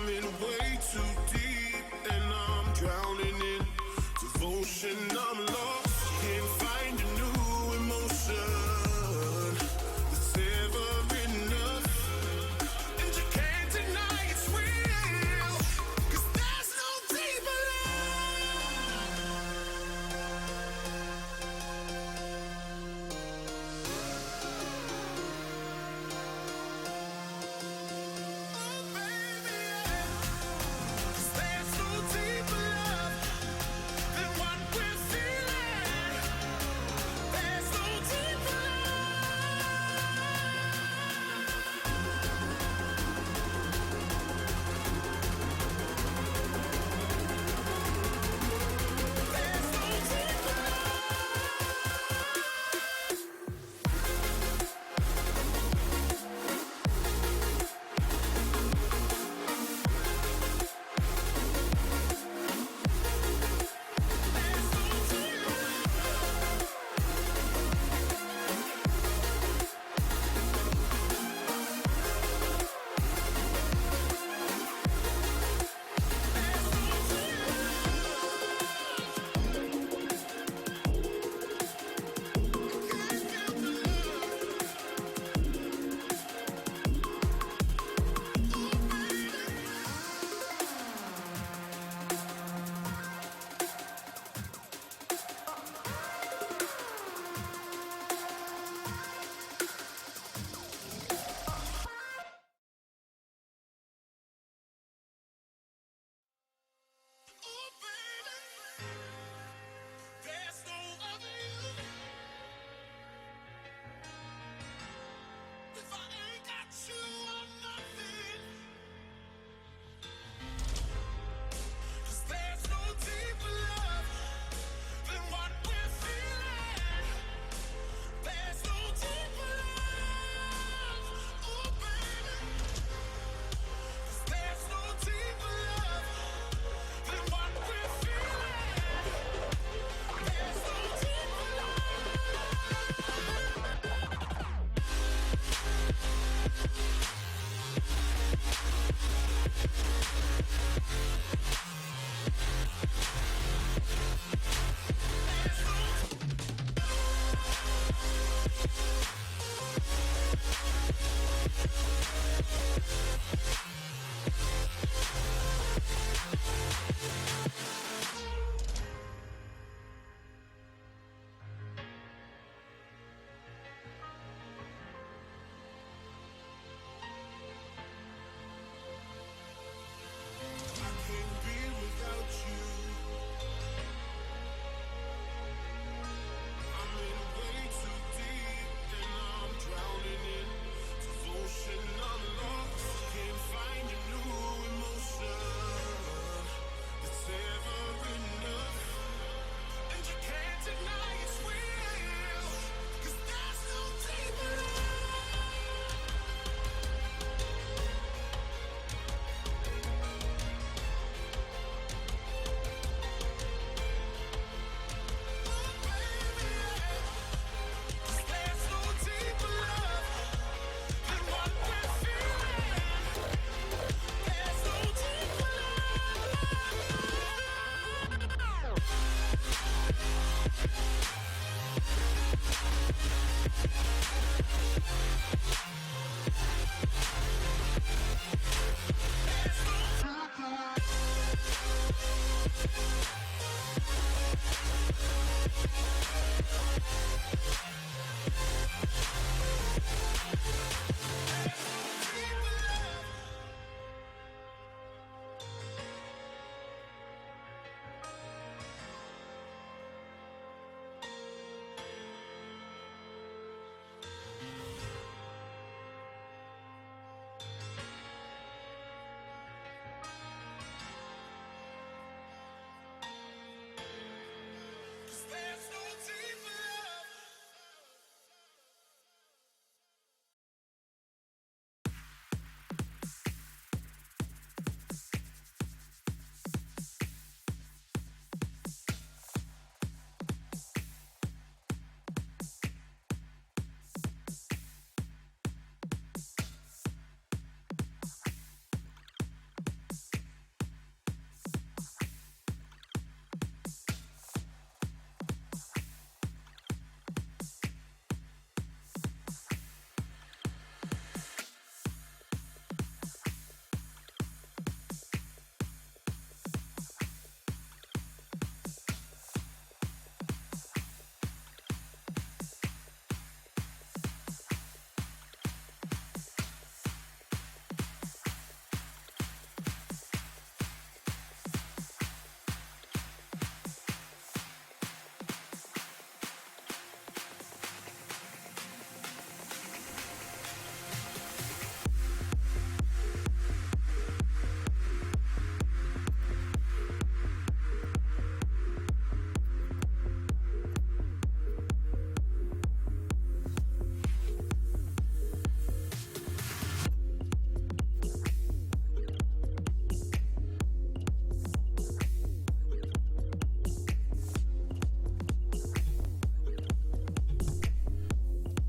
in way too deep, and I'm drowning in devotion. I'm lost, can't find a new emotion that's ever enough, and you can't deny it's real, 'cause there's no deeper love than what we're feeling.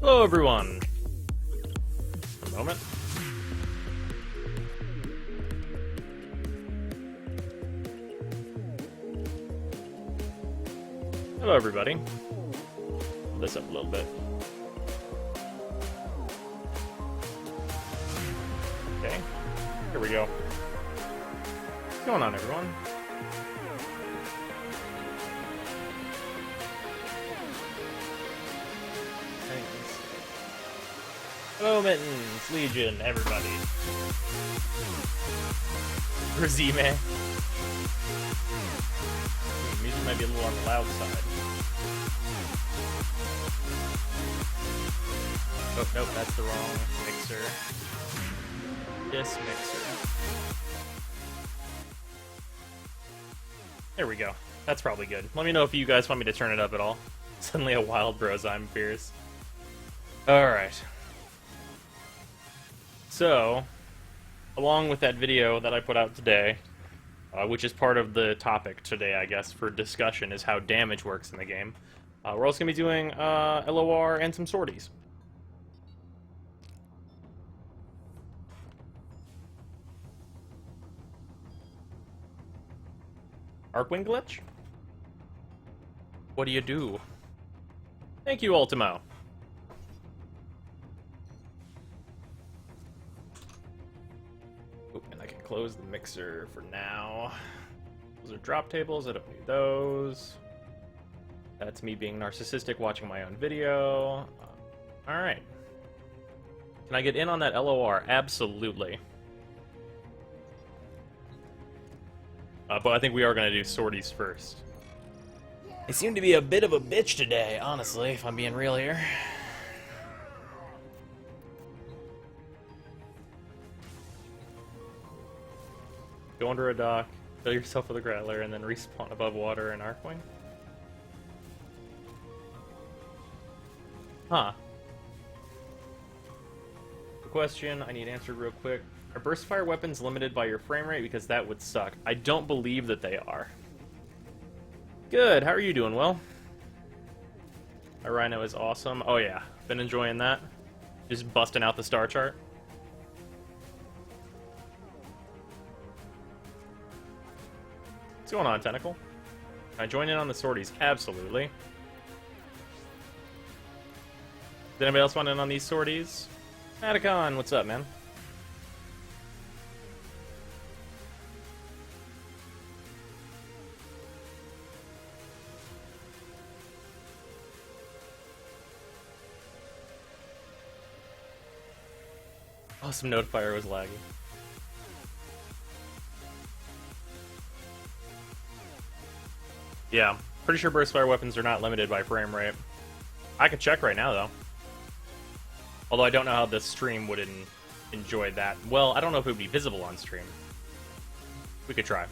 Hello everyone! A moment. Hello everybody. Pull this up a little bit. Okay, here we go. What's going on, everyone? Hello, Mittens, Legion, everybody. Razime. Music might be a little on the loud side. Oh, nope, that's the wrong mixer. This mixer. There we go. That's probably good. Let me know if you guys want me to turn it up at all. Suddenly a wild Brozyme appears. Alright. So, along with that video that I put out today, which is part of the topic today, I guess, for discussion, is how damage works in the game, we're also going to be doing LOR and some sorties. Arcwing glitch? What do you do? Thank you, Ultimo. And I can close the mixer for now. Those are drop tables, I don't need those. That's me being narcissistic watching my own video. Alright. Can I get in on that LOR? Absolutely. But I think we are going to do sorties first. They seem to be a bit of a bitch today, honestly, if I'm being real here. Go under a dock, fill yourself with a Grattler, and then respawn above water in Arcwing? Huh. The question I need answered real quick. Are burst fire weapons limited by your frame rate? Because that would suck. I don't believe that they are. Good, how are you doing, Will? My Rhino is awesome. Oh yeah, been enjoying that. Just busting out the star chart. What's going on, Tentacle? Can I join in on the sorties? Absolutely. Does anybody else want in on these sorties? Atticon, what's up, man? Oh, some notifier was laggy. Yeah, pretty sure burst fire weapons are not limited by frame rate. I could check right now, though. Although I don't know how the stream would enjoy that. Well, I don't know if it would be visible on stream. We could try.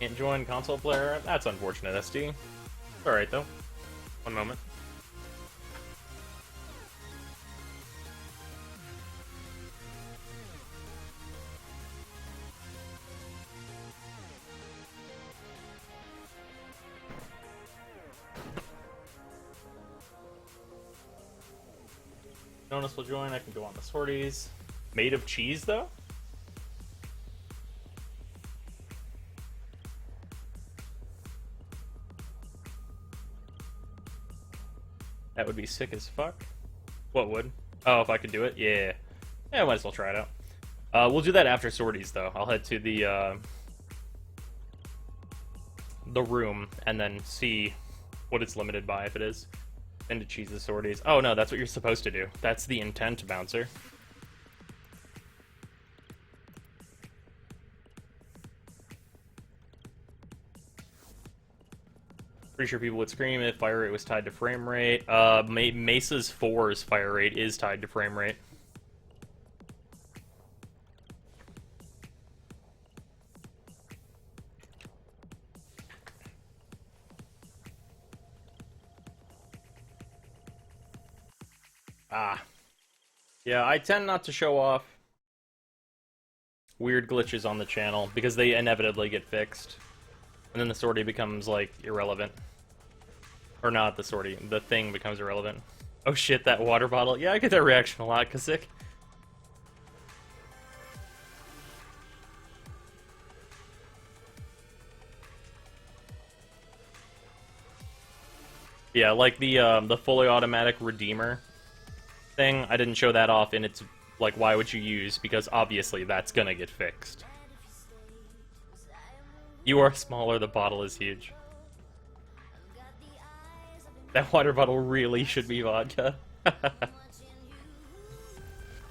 Can't join console player? That's unfortunate, SD. Alright, though. One moment. Jonas will join, I can go on the sorties. Made of cheese, though? That would be sick as fuck. What would? Oh, if I could do it? Yeah. Yeah, I might as well try it out. We'll do that after sorties, though. I'll head to the room and then see what it's limited by, if it is. And to cheese the sorties. Oh no, that's what you're supposed to do. That's the intent, Bouncer. Pretty sure people would scream if fire rate was tied to frame rate. Mesa's 4's fire rate is tied to frame rate. Ah. Yeah, I tend not to show off weird glitches on the channel, because they inevitably get fixed. And then the sortie becomes, like, irrelevant. Or not the sortie. The thing becomes irrelevant. Oh shit, that water bottle. Yeah, I get that reaction a lot, Kasik. Yeah, like the fully automatic Redeemer thing, I didn't show that off, and it's like, why would you use? Because obviously that's gonna get fixed. You are smaller, the bottle is huge. That water bottle really should be vodka.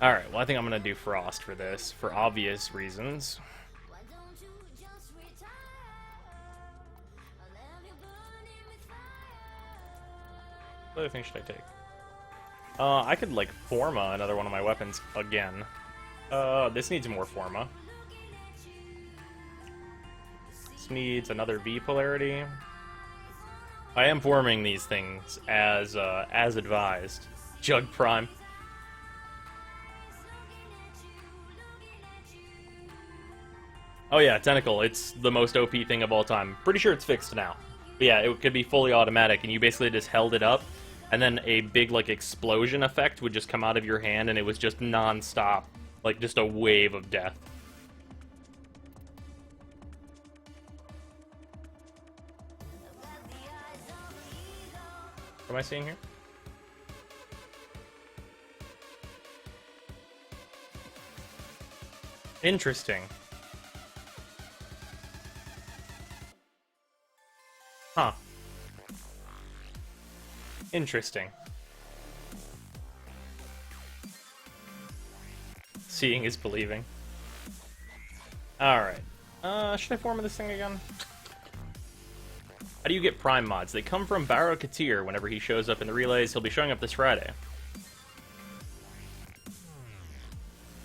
Alright, well I think I'm gonna do Frost for this, for obvious reasons. What other thing should I take? I could, like, Forma another one of my weapons again. This needs more Forma. This needs another V polarity. I am forming these things as advised. Jug Prime. Oh yeah, Tentacle. It's the most OP thing of all time. Pretty sure it's fixed now. But yeah, it could be fully automatic, and you basically just held it up, and then a big, like, explosion effect would just come out of your hand, and it was just non-stop. Like, just a wave of death. What am I seeing here? Interesting. Huh. Interesting. Seeing is believing. Alright. Should I form this thing again? How do you get Prime mods? They come from Barrow Katir. Whenever he shows up in the relays, he'll be showing up this Friday.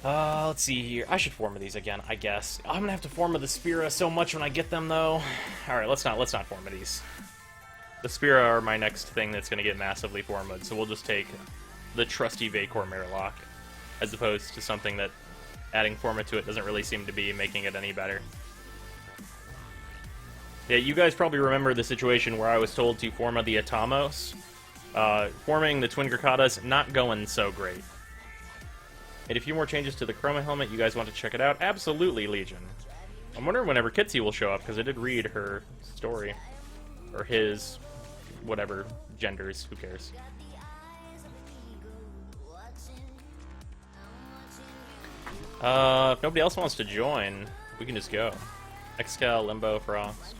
Let's see here. I should form these again, I guess. I'm gonna have to form the Spira so much when I get them, though. Alright, let's not form these. The Spira are my next thing that's gonna get massively formed, so we'll just take the trusty Vacor Mirlock, as opposed to something that adding Forma to it doesn't really seem to be making it any better. Yeah, you guys probably remember the situation where I was told to Forma the Atamos. Forming the Twin Grakadas, not going so great. Made a few more changes to the Chroma helmet. You guys want to check it out? Absolutely, Legion. I'm wondering whenever Kitsy will show up, because I did read her story. Or his, whatever, genders, who cares. If nobody else wants to join, we can just go. Excal, Limbo, Frost.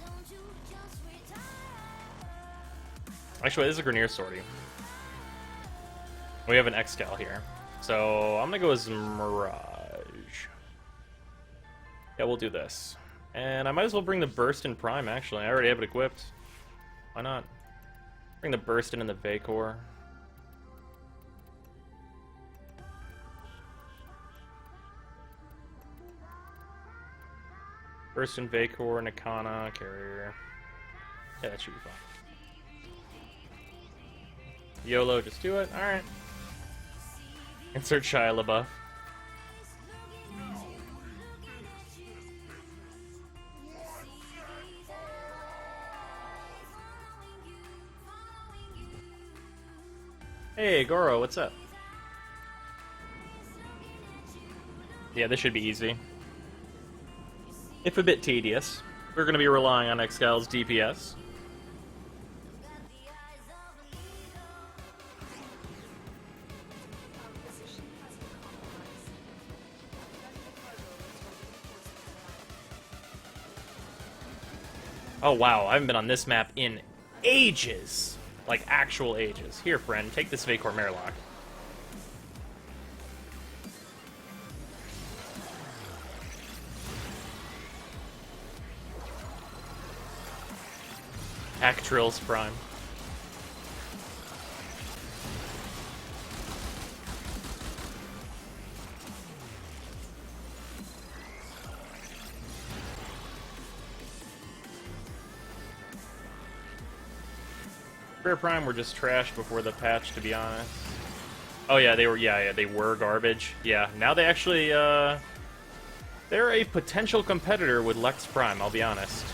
Actually, this is a Grenier Sortie. We have an Excal here. So, I'm gonna go as Mirage. Yeah, we'll do this. And I might as well bring the Burst in Prime, actually. I already have it equipped. Why not? Bring the Burst in the Vacor. Burst in Vacor, Nikana, Carrier. Yeah, that should be fine. YOLO, just do it. Alright. Insert Shia LaBeouf. Hey, Goro, what's up? Yeah, this should be easy. If a bit tedious. We're going to be relying on Excal's DPS. Oh wow, I haven't been on this map in ages. Like, actual ages. Here, friend, take this Vacor Mirlock. Actril's Prime. Rare Prime were just trash before the patch, to be honest. Oh yeah, they were. Yeah, they were garbage. Yeah, now they actually. They're a potential competitor with Lex Prime. I'll be honest.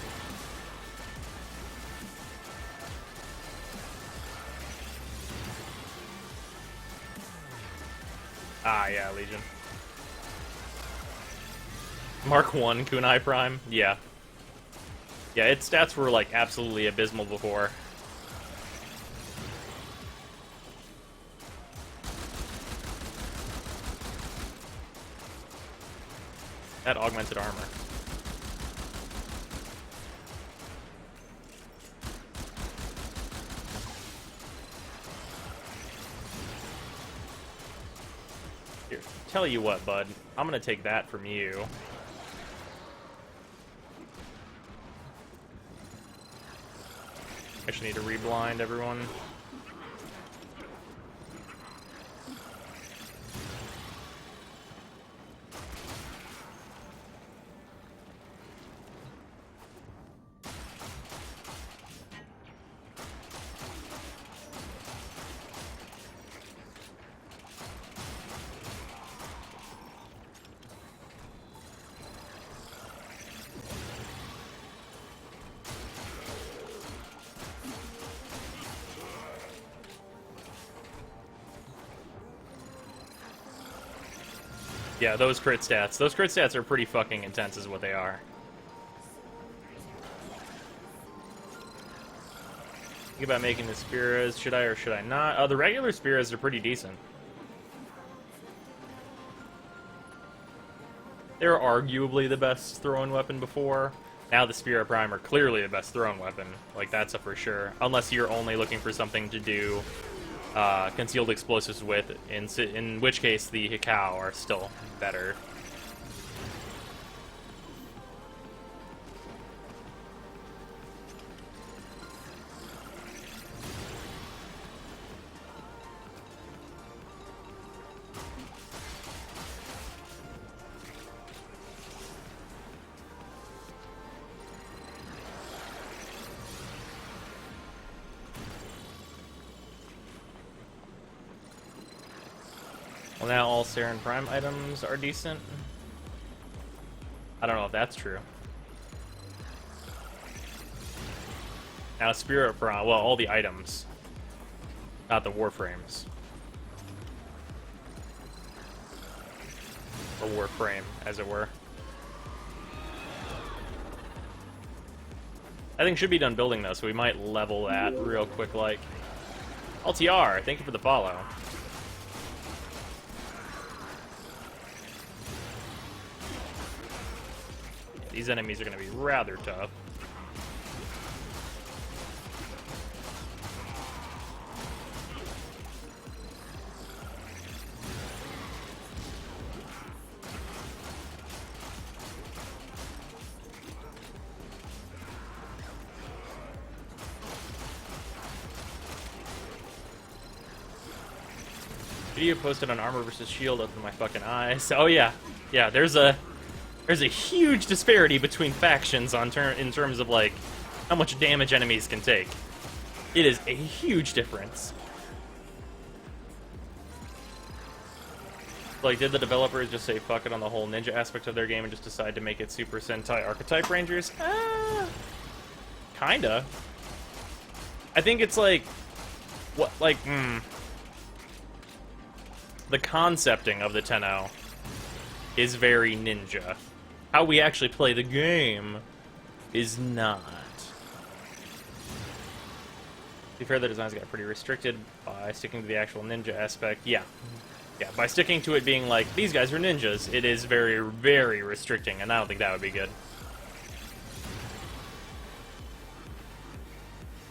Ah, yeah, Legion. Mark 1 Kunai Prime? Yeah. Yeah, its stats were, like, absolutely abysmal before. That augmented armor. Here, tell you what, bud. I'm gonna take that from you. I just need to reblind everyone. Yeah, those crit stats. Those crit stats are pretty fucking intense is what they are. Think about making the Spears. Should I or should I not? The regular Spears are pretty decent. They're arguably the best throwing weapon before. Now the Spear Prime are clearly the best throwing weapon. Like, that's a for sure. Unless you're only looking for something to do concealed explosives with, in which case the Hikau are still better. Well, now all Saren Prime items are decent. I don't know if that's true. Now Spirit Prime, well, all the items, not the Warframes. Or Warframe, as it were. I think should be done building though, so we might level that real quick like. LTR, thank you for the follow. These enemies are going to be rather tough. Video posted on armor versus shield opened my fucking eyes. Oh yeah, yeah. There's a huge disparity between factions in terms of like how much damage enemies can take. It is a huge difference. Like, did the developers just say fuck it on the whole ninja aspect of their game and just decide to make it Super Sentai Archetype Rangers? Kinda. I think it's like the concepting of the Tenno is very ninja. How we actually play the game is not. To be fair, the designs got pretty restricted by sticking to the actual ninja aspect. Yeah. Yeah, by sticking to it being like, these guys are ninjas, it is very, very restricting, and I don't think that would be good.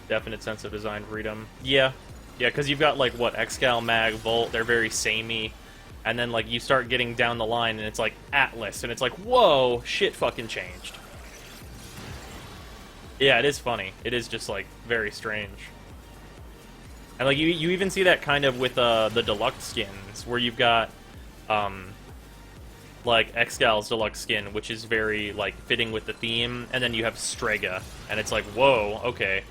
Definite sense of design freedom. Yeah. Yeah, because you've got, like, what, Excal, Mag, Volt, they're very samey. And then, like, you start getting down the line, and it's like Atlas, and it's like, whoa, shit fucking changed. Yeah, it is funny. It is just, like, very strange. And, like, you even see that kind of with the deluxe skins, where you've got, like, Excal's deluxe skin, which is very, like, fitting with the theme, and then you have Strega, and it's like, whoa, okay.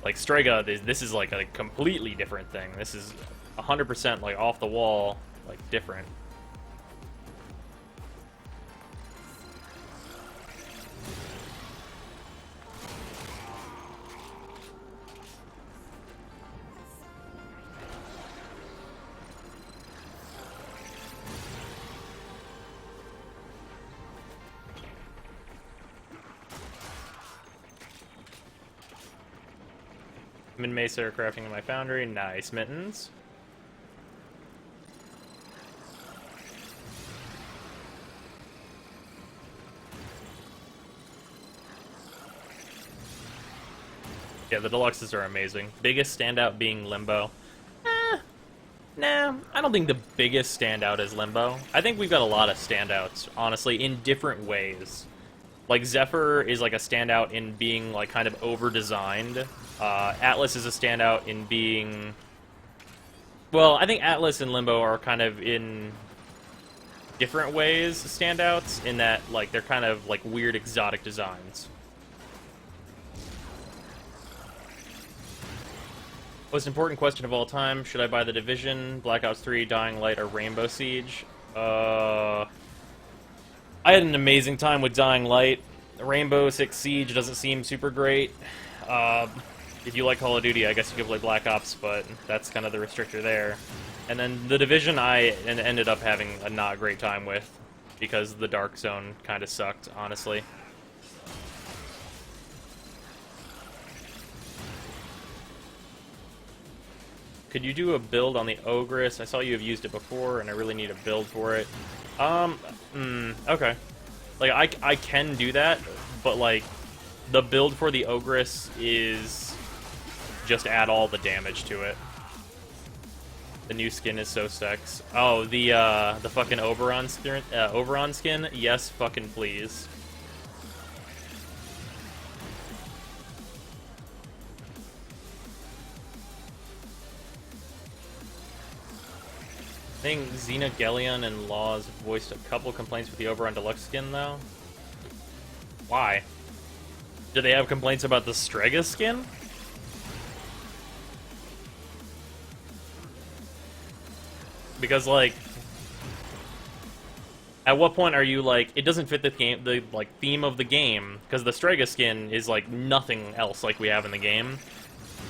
Like, Strega, this is, like, a completely different thing. This is 100%, like, off the wall, like, different. Min Mesa are crafting in my foundry. Nice, Mittens. Yeah, the deluxes are amazing. Biggest standout being Limbo. Nah, I don't think the biggest standout is Limbo. I think we've got a lot of standouts, honestly, in different ways. Like, Zephyr is like a standout in being like kind of over-designed. Atlas is a standout in being... Well, I think Atlas and Limbo are kind of in different ways standouts, in that like they're kind of like weird exotic designs. Most important question of all time, should I buy The Division, Black Ops 3, Dying Light, or Rainbow Siege? I had an amazing time with Dying Light. Rainbow Six Siege doesn't seem super great. If you like Call of Duty, I guess you could play Black Ops, but that's kind of the restrictor there. And then The Division I ended up having a not great time with, because the Dark Zone kind of sucked, honestly. Could you do a build on the Ogress? I saw you have used it before, and I really need a build for it. Okay. Like, I can do that, but, like, the build for the Ogress is just add all the damage to it. The new skin is so sex. Oh, the fucking Oberon skin? Yes, fucking please. I think Xena, Gellion, and Laws voiced a couple complaints with the Oberon Deluxe skin, though. Why? Do they have complaints about the Strega skin? Because, like, at what point are you like, it doesn't fit the like theme of the game? Because the Strega skin is like nothing else like we have in the game.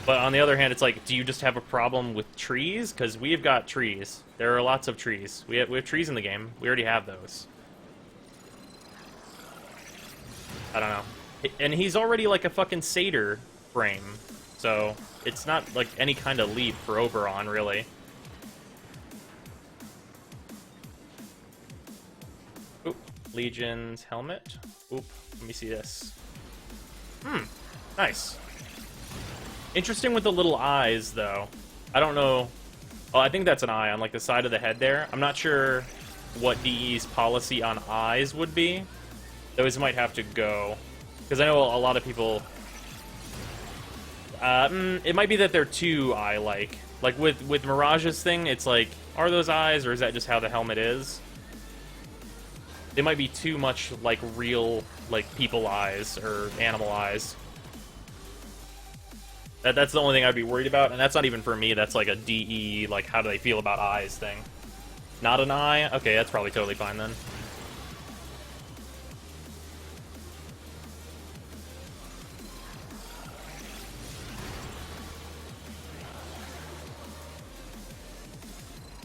But on the other hand, it's like, do you just have a problem with trees? Because we have got trees. There are lots of trees. We have trees in the game. We already have those. I don't know. And he's already like a fucking satyr frame. So it's not like any kind of leap for Oberon, really. Oop. Legion's helmet. Oop. Let me see this. Nice. Interesting with the little eyes, though. I don't know. Oh, I think that's an eye on, like, the side of the head there. I'm not sure what DE's policy on eyes would be. Those might have to go. Because I know a lot of people... it might be that they're too eye-like. Like, with Mirage's thing, it's like, are those eyes, or is that just how the helmet is? They might be too much, like, real, like, people eyes, or animal eyes. That's the only thing I'd be worried about, and that's not even for me, that's like a DE, like, how do they feel about eyes thing. Not an eye? Okay, that's probably totally fine then.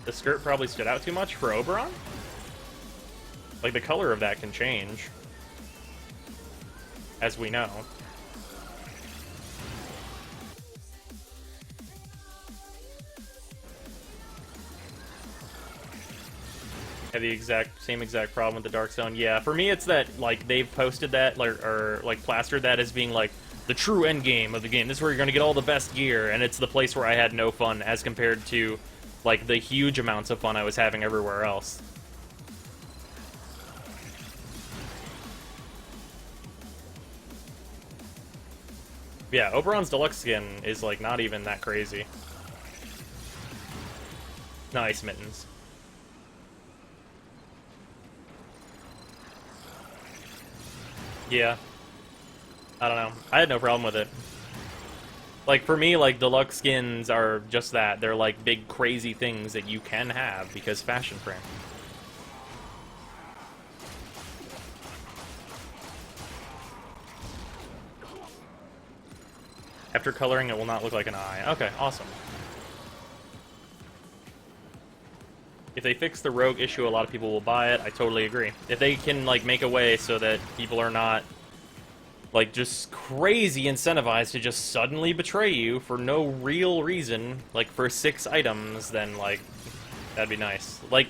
The skirt probably stood out too much for Oberon? Like, the color of that can change. As we know. Have the same exact problem with the Dark Zone. Yeah, for me it's that, like, they've posted that, like, or like plastered that as being like the true end game of the game. This is where you're gonna get all the best gear, and it's the place where I had no fun as compared to like the huge amounts of fun I was having everywhere else. Yeah, Oberon's deluxe skin is like not even that crazy. Nice, Mittens. Yeah. I don't know. I had no problem with it. Like, for me, like, deluxe skins are just that. They're, like, big, crazy things that you can have because fashion frame. After coloring, it will not look like an eye. Okay, awesome. If they fix the rogue issue, a lot of people will buy it. I totally agree. If they can, like, make a way so that people are not like, just crazy incentivized to just suddenly betray you for no real reason, like, for 6 items, then, like, that'd be nice. Like,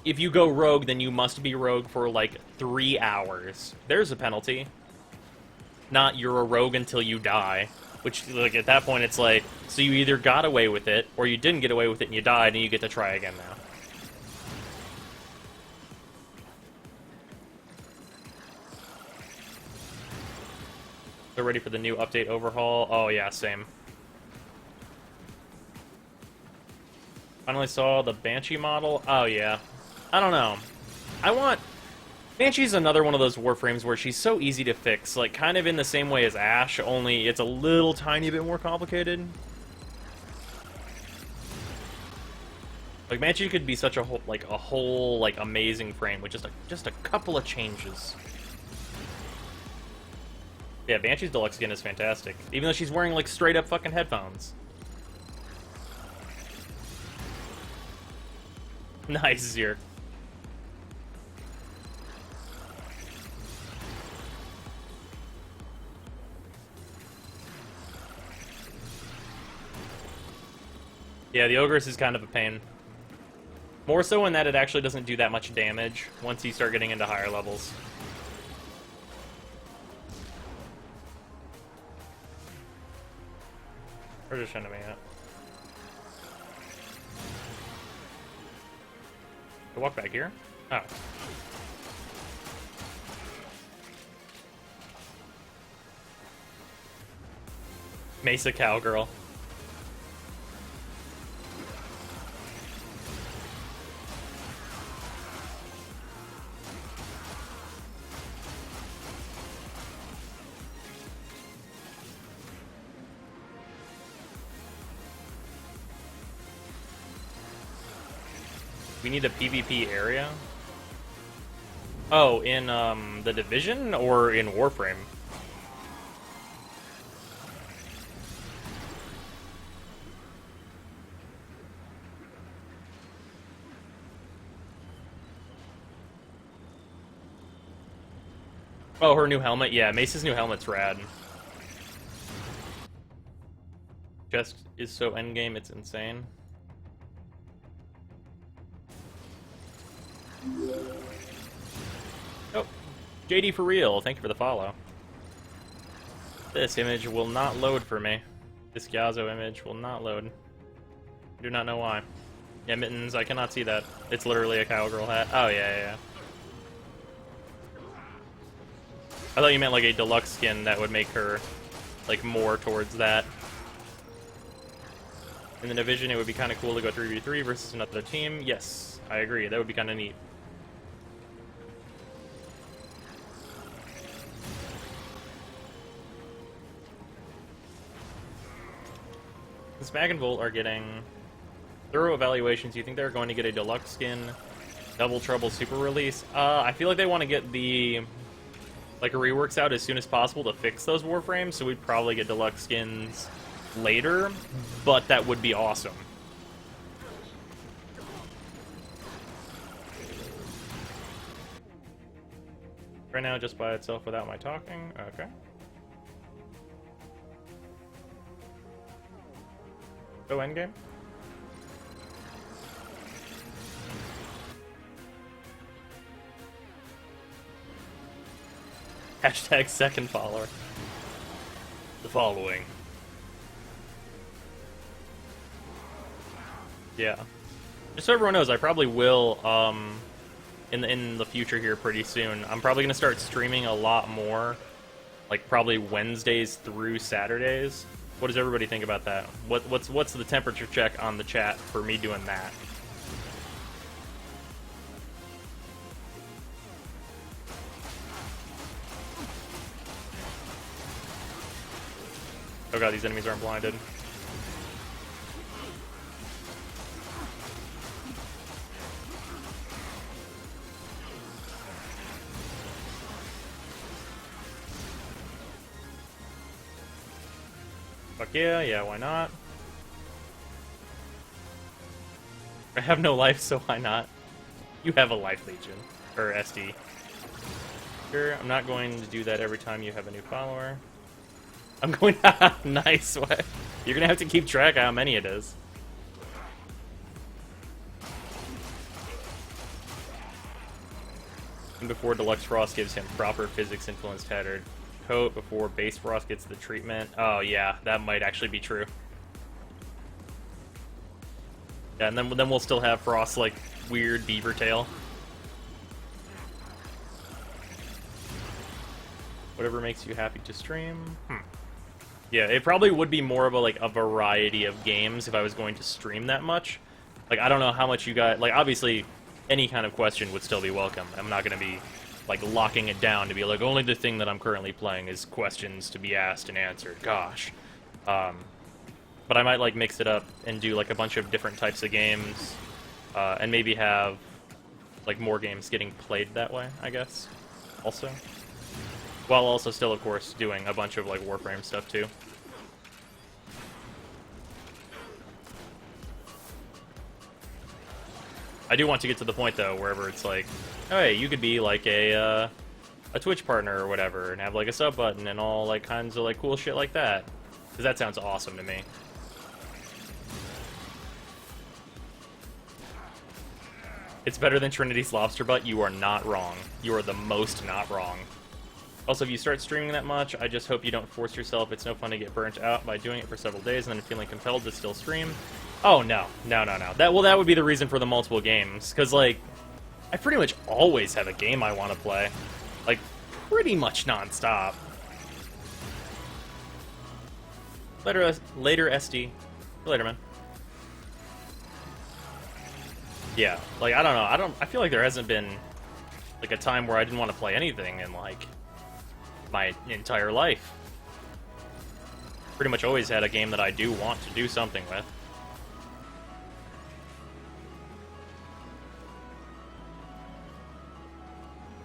if you go rogue, then you must be rogue for, like, 3 hours. There's a penalty. Not you're a rogue until you die. Which, like, at that point, it's like, so you either got away with it, or you didn't get away with it and you died, and you get to try again now. So ready for the new update overhaul? Oh yeah, same. Finally saw the Banshee model. Oh yeah. I don't know. Banshee's another one of those Warframes where she's so easy to fix, like kind of in the same way as Ashe, only it's a little tiny bit more complicated. Like Banshee could be such a whole amazing frame with just a couple of changes. Yeah, Banshee's deluxe skin is fantastic. Even though she's wearing, like, straight-up fucking headphones. Nice, Zir. Yeah, the Ogress is kind of a pain. More so in that it actually doesn't do that much damage once you start getting into higher levels. Where's this enemy at? I walk back here? Oh. Mesa Cowgirl. We need a PvP area? Oh, in the Division or in Warframe? Oh, her new helmet? Yeah, Mace's new helmet's rad. Chest is so endgame, it's insane. Oh, JD for real, thank you for the follow. This image will not load for me. This Gyazo image will not load. I do not know why. Yeah, Mittens, I cannot see that. It's literally a cowgirl hat. Oh, yeah. I thought you meant like a deluxe skin that would make her like more towards that. In the Division, it would be kind of cool to go 3v3 versus another team. Yes, I agree. That would be kind of neat. Smag and Volt are getting thorough evaluations. You think they're going to get a deluxe skin, Double Trouble super release? I feel like they want to get the reworks out as soon as possible to fix those Warframes, so we'd probably get deluxe skins later, but that would be awesome. Right now, just by itself without my talking. Okay. Go endgame. Hashtag second follower. The following. Yeah. Just so everyone knows, I probably will, in the future here pretty soon. I'm probably going to start streaming a lot more, like probably Wednesdays through Saturdays. What does everybody think about that? What's the temperature check on the chat for me doing that? Oh god, these enemies aren't blinded. Fuck yeah, why not? I have no life, so why not? You have a life, Legion. Or SD. Sure, I'm not going to do that every time you have a new follower. I'm going nice way. You're gonna have to keep track of how many it is. And before Deluxe Frost gives him proper physics influenced tattered coat, before Base Frost gets the treatment. Oh yeah, that might actually be true. Yeah, and then we'll still have Frost's like weird beaver tail. Whatever makes you happy to stream. Yeah, it probably would be more of a like a variety of games if I was going to stream that much. Like I don't know how much you got. Like obviously, any kind of question would still be welcome. I'm not going to be like locking it down to be like only the thing that I'm currently playing is questions to be asked and answered. Gosh, but I might like mix it up and do like a bunch of different types of games, and maybe have like more games getting played that way. I guess also. While also still, of course, doing a bunch of, like, Warframe stuff, too. I do want to get to the point, though, wherever it's like, oh, hey, you could be, like, a Twitch partner or whatever, and have, like, a sub button and all, like, kinds of, like, cool shit like that. Because that sounds awesome to me. It's better than Trinity's Lobster Butt. You are not wrong. You are the most not wrong. Also, if you start streaming that much, I just hope you don't force yourself. It's no fun to get burnt out by doing it for several days and then feeling compelled to still stream. Oh, no. No. That would be the reason for the multiple games. Because, like, I pretty much always have a game I want to play. Like, pretty much non-stop. Later, SD. Later, man. Yeah, like, I don't know. I feel like there hasn't been, like, a time where I didn't want to play anything in, like, my entire life. Pretty much always had a game that I do want to do something with.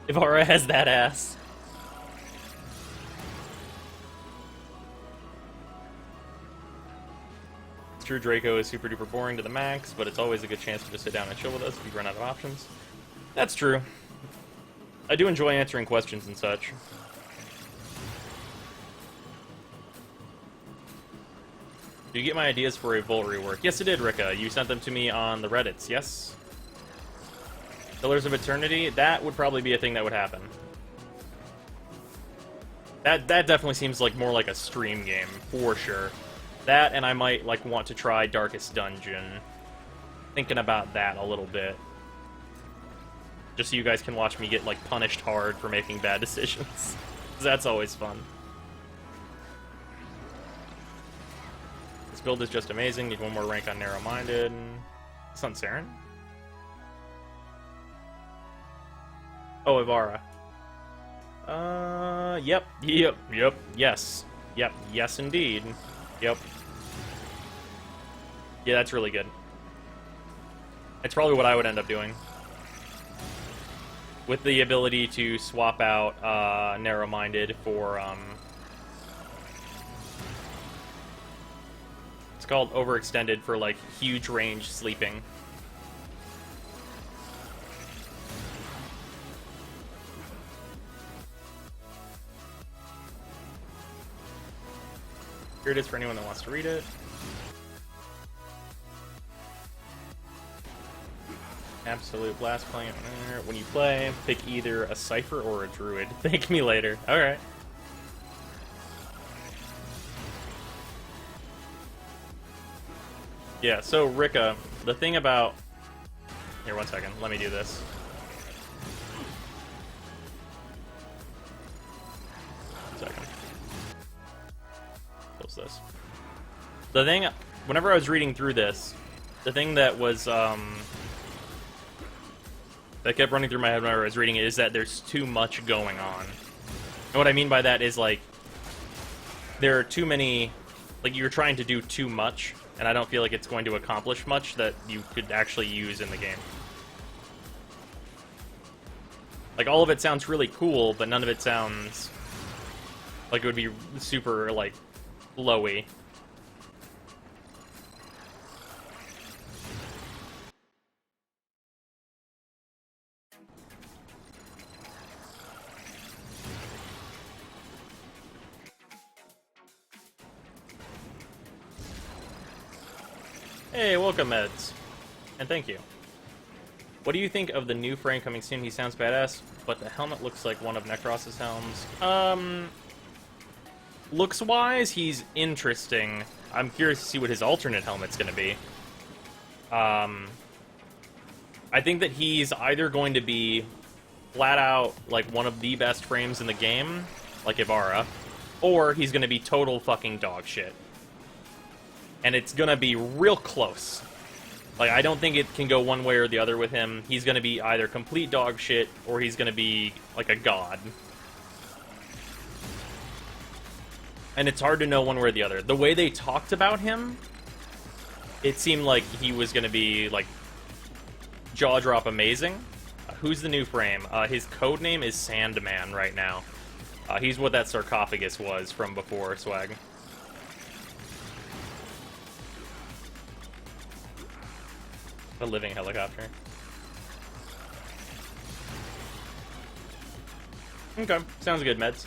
Ivara has that ass. It's true Draco is super duper boring to the max, but it's always a good chance to just sit down and chill with us if you run out of options. That's true. I do enjoy answering questions and such. Do you get my ideas for a Volt rework? Yes, I did, Rika. You sent them to me on the Reddits, yes? Pillars of Eternity? That would probably be a thing that would happen. That definitely seems like more like a stream game, for sure. That, and I might like want to try Darkest Dungeon. Thinking about that a little bit. Just so you guys can watch me get like punished hard for making bad decisions. That's always fun. This build is just amazing. Need one more rank on Narrow-Minded. Sun Saren? Oh, Ivara. Yep, yes. Yep, yes indeed. Yep. Yeah, that's really good. It's probably what I would end up doing. With the ability to swap out, Narrow-Minded for, It's called Overextended for, like, huge range sleeping. Here it is for anyone that wants to read it. Absolute blast playing it. When you play, pick either a Cypher or a Druid. Thank me later. Alright. Yeah, so Rika, the thing about... Here, 1 second. Let me do this. Second. Close this. The thing, whenever I was reading through this, the thing that was, that kept running through my head whenever I was reading it is that there's too much going on. And what I mean by that is, like, there are too many, like, you're trying to do too much, and I don't feel like it's going to accomplish much that you could actually use in the game. Like, all of it sounds really cool, but none of it sounds like it would be super, like, flowy. Hey, welcome, Meds. And thank you. What do you think of the new frame coming soon? He sounds badass, but the helmet looks like one of Necros's helms. Looks-wise, he's interesting. I'm curious to see what his alternate helmet's going to be. I think that he's either going to be flat out like one of the best frames in the game, like Ibarra, or he's going to be total fucking dog shit. And it's going to be real close. Like, I don't think it can go one way or the other with him. He's going to be either complete dog shit, or he's going to be like a god. And it's hard to know one way or the other. The way they talked about him, it seemed like he was going to be, like, jaw-drop amazing. Who's the new frame? His code name is Sandman right now. He's what that sarcophagus was from before, Swag. A living helicopter. Okay, sounds good, Meds.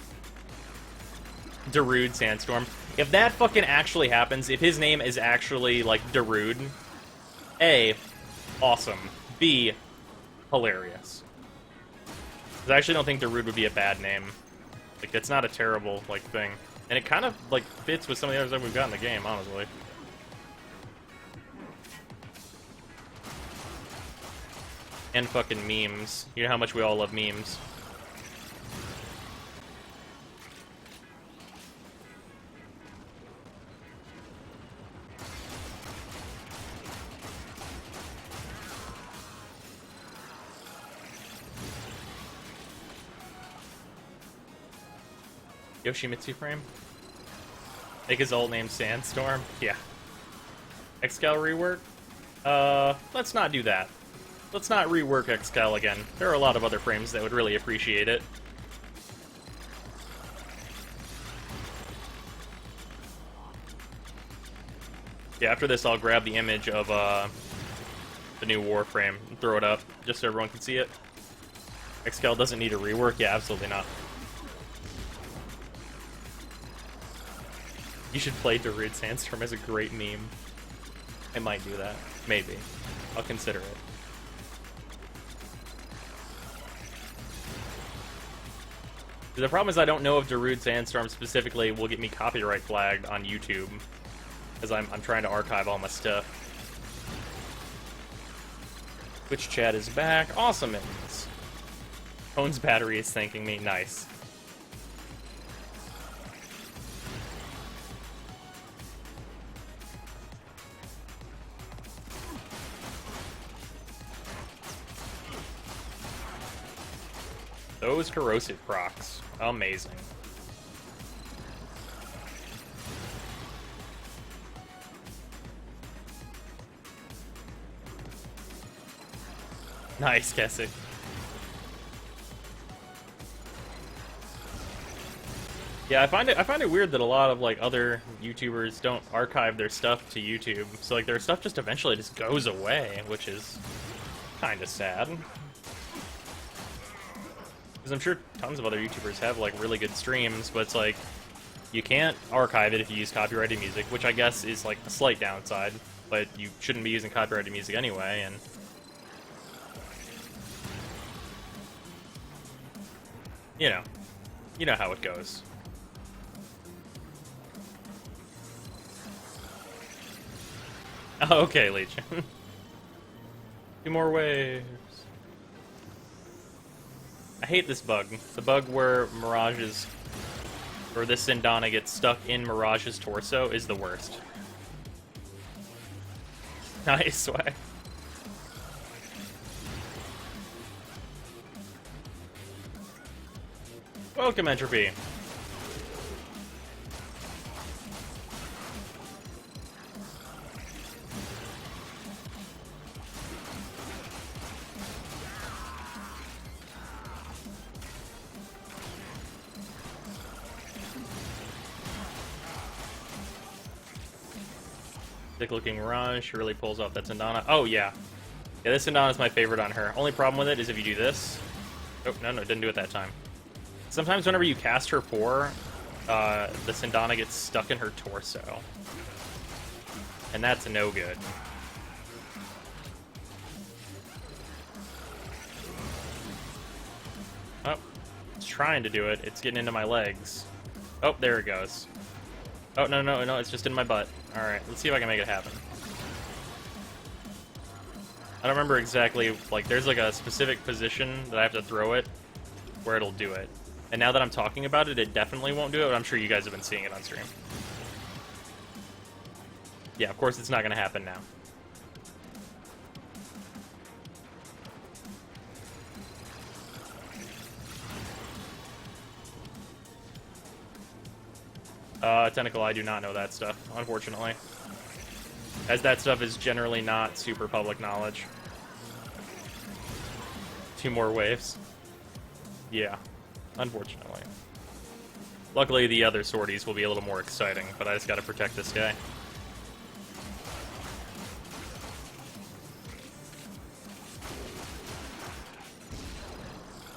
Darude Sandstorm. If that fucking actually happens, if his name is actually, like, Darude, A, awesome. B, hilarious. Because I actually don't think Darude would be a bad name. Like, it's not a terrible, like, thing. And it kind of, like, fits with some of the others that we've got in the game, honestly. And fucking memes. You know how much we all love memes. Yoshimitsu frame? Make his old name Sandstorm? Yeah. Excal rework? Let's not do that. Let's not rework Excal again. There are a lot of other frames that would really appreciate it. Yeah, after this I'll grab the image of the new Warframe and throw it up, just so everyone can see it. Excal doesn't need a rework? Yeah, absolutely not. You should play Darude Sandstorm as a great meme. I might do that. Maybe. I'll consider it. The problem is I don't know if Darude Sandstorm specifically will get me copyright flagged on YouTube, because I'm trying to archive all my stuff. Twitch chat is back. Awesome, mittens. Phone's battery is thanking me. Nice. Those corrosive procs. Amazing. Nice, Kessie. Yeah, I find it weird that a lot of like other YouTubers don't archive their stuff to YouTube. So like their stuff just eventually just goes away, which is kind of sad. Because I'm sure tons of other YouTubers have like really good streams, but it's like you can't archive it if you use copyrighted music, which I guess is like a slight downside. But you shouldn't be using copyrighted music anyway, and you know how it goes. Okay, Legion. 2 more waves. I hate this bug. The bug where Mirage's, or this Sindana gets stuck in Mirage's torso is the worst. Nice, Swag. Welcome, Entropy. Sick-looking Mirage, she really pulls off that Sindana. Oh, yeah. Yeah, this Sindana is my favorite on her. Only problem with it is if you do this... Oh, no, didn't do it that time. Sometimes whenever you cast her 4, the Sindana gets stuck in her torso. And that's no good. Oh, it's trying to do it. It's getting into my legs. Oh, there it goes. Oh, no, no, no, it's just in my butt. Alright, let's see if I can make it happen. I don't remember exactly, like, there's like a specific position that I have to throw it where it'll do it. And now that I'm talking about it, it definitely won't do it, but I'm sure you guys have been seeing it on stream. Yeah, of course it's not going to happen now. Tentacle, I do not know that stuff, unfortunately. As that stuff is generally not super public knowledge. 2 more waves. Yeah, unfortunately. Luckily, the other sorties will be a little more exciting, but I just gotta protect this guy.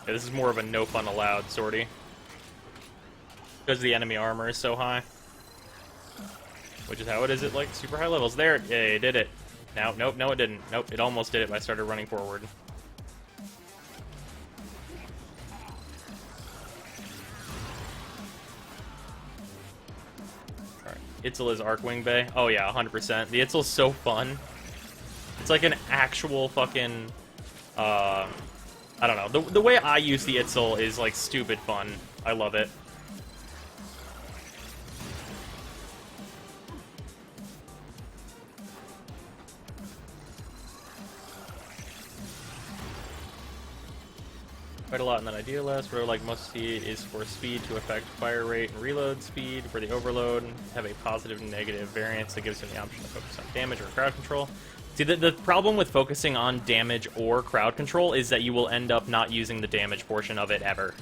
Yeah, this is more of a no fun allowed sortie. Because the enemy armor is so high. Which is how it is at, like, super high levels. There, yeah, it did it. Now, nope, no it didn't. Nope, it almost did it, but I started running forward. Alright, Itzel is Arcwing Bay. Oh yeah, 100%. The Itzel's so fun. It's like an actual fucking, I don't know. The way I use the Itzel is, like, stupid fun. I love it. Quite a lot in that idea list, where like most speed is for speed to affect fire rate and reload speed. For the overload, have a positive and negative variance that gives him the option to focus on damage or crowd control. See, the problem with focusing on damage or crowd control is that you will end up not using the damage portion of it ever.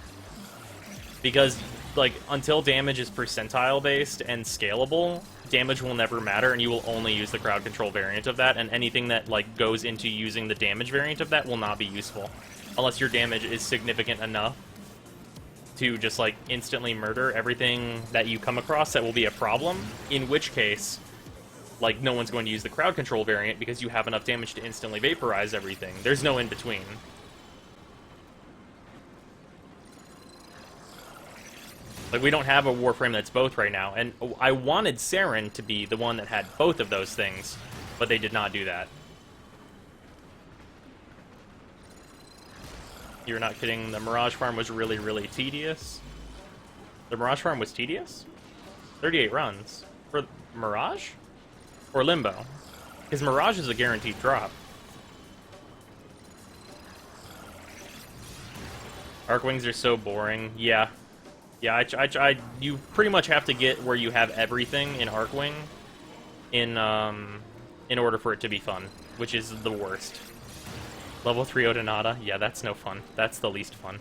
Because, like, until damage is percentile based and scalable, damage will never matter, and you will only use the crowd control variant of that, and anything that, like, goes into using the damage variant of that will not be useful. Unless your damage is significant enough to just, like, instantly murder everything that you come across that will be a problem, in which case, like, no one's going to use the crowd control variant because you have enough damage to instantly vaporize everything. There's no in-between. Like, we don't have a Warframe that's both right now, and I wanted Saren to be the one that had both of those things, but they did not do that. You're not kidding, the Mirage farm was really, really tedious. The Mirage farm was tedious? 38 runs. For Mirage? Or Limbo? Because Mirage is a guaranteed drop. Arcwings are so boring. Yeah. Yeah, you pretty much have to get where you have everything in Arcwing in order for it to be fun, which is the worst. Level 3 Odonata? Yeah, that's no fun. That's the least fun.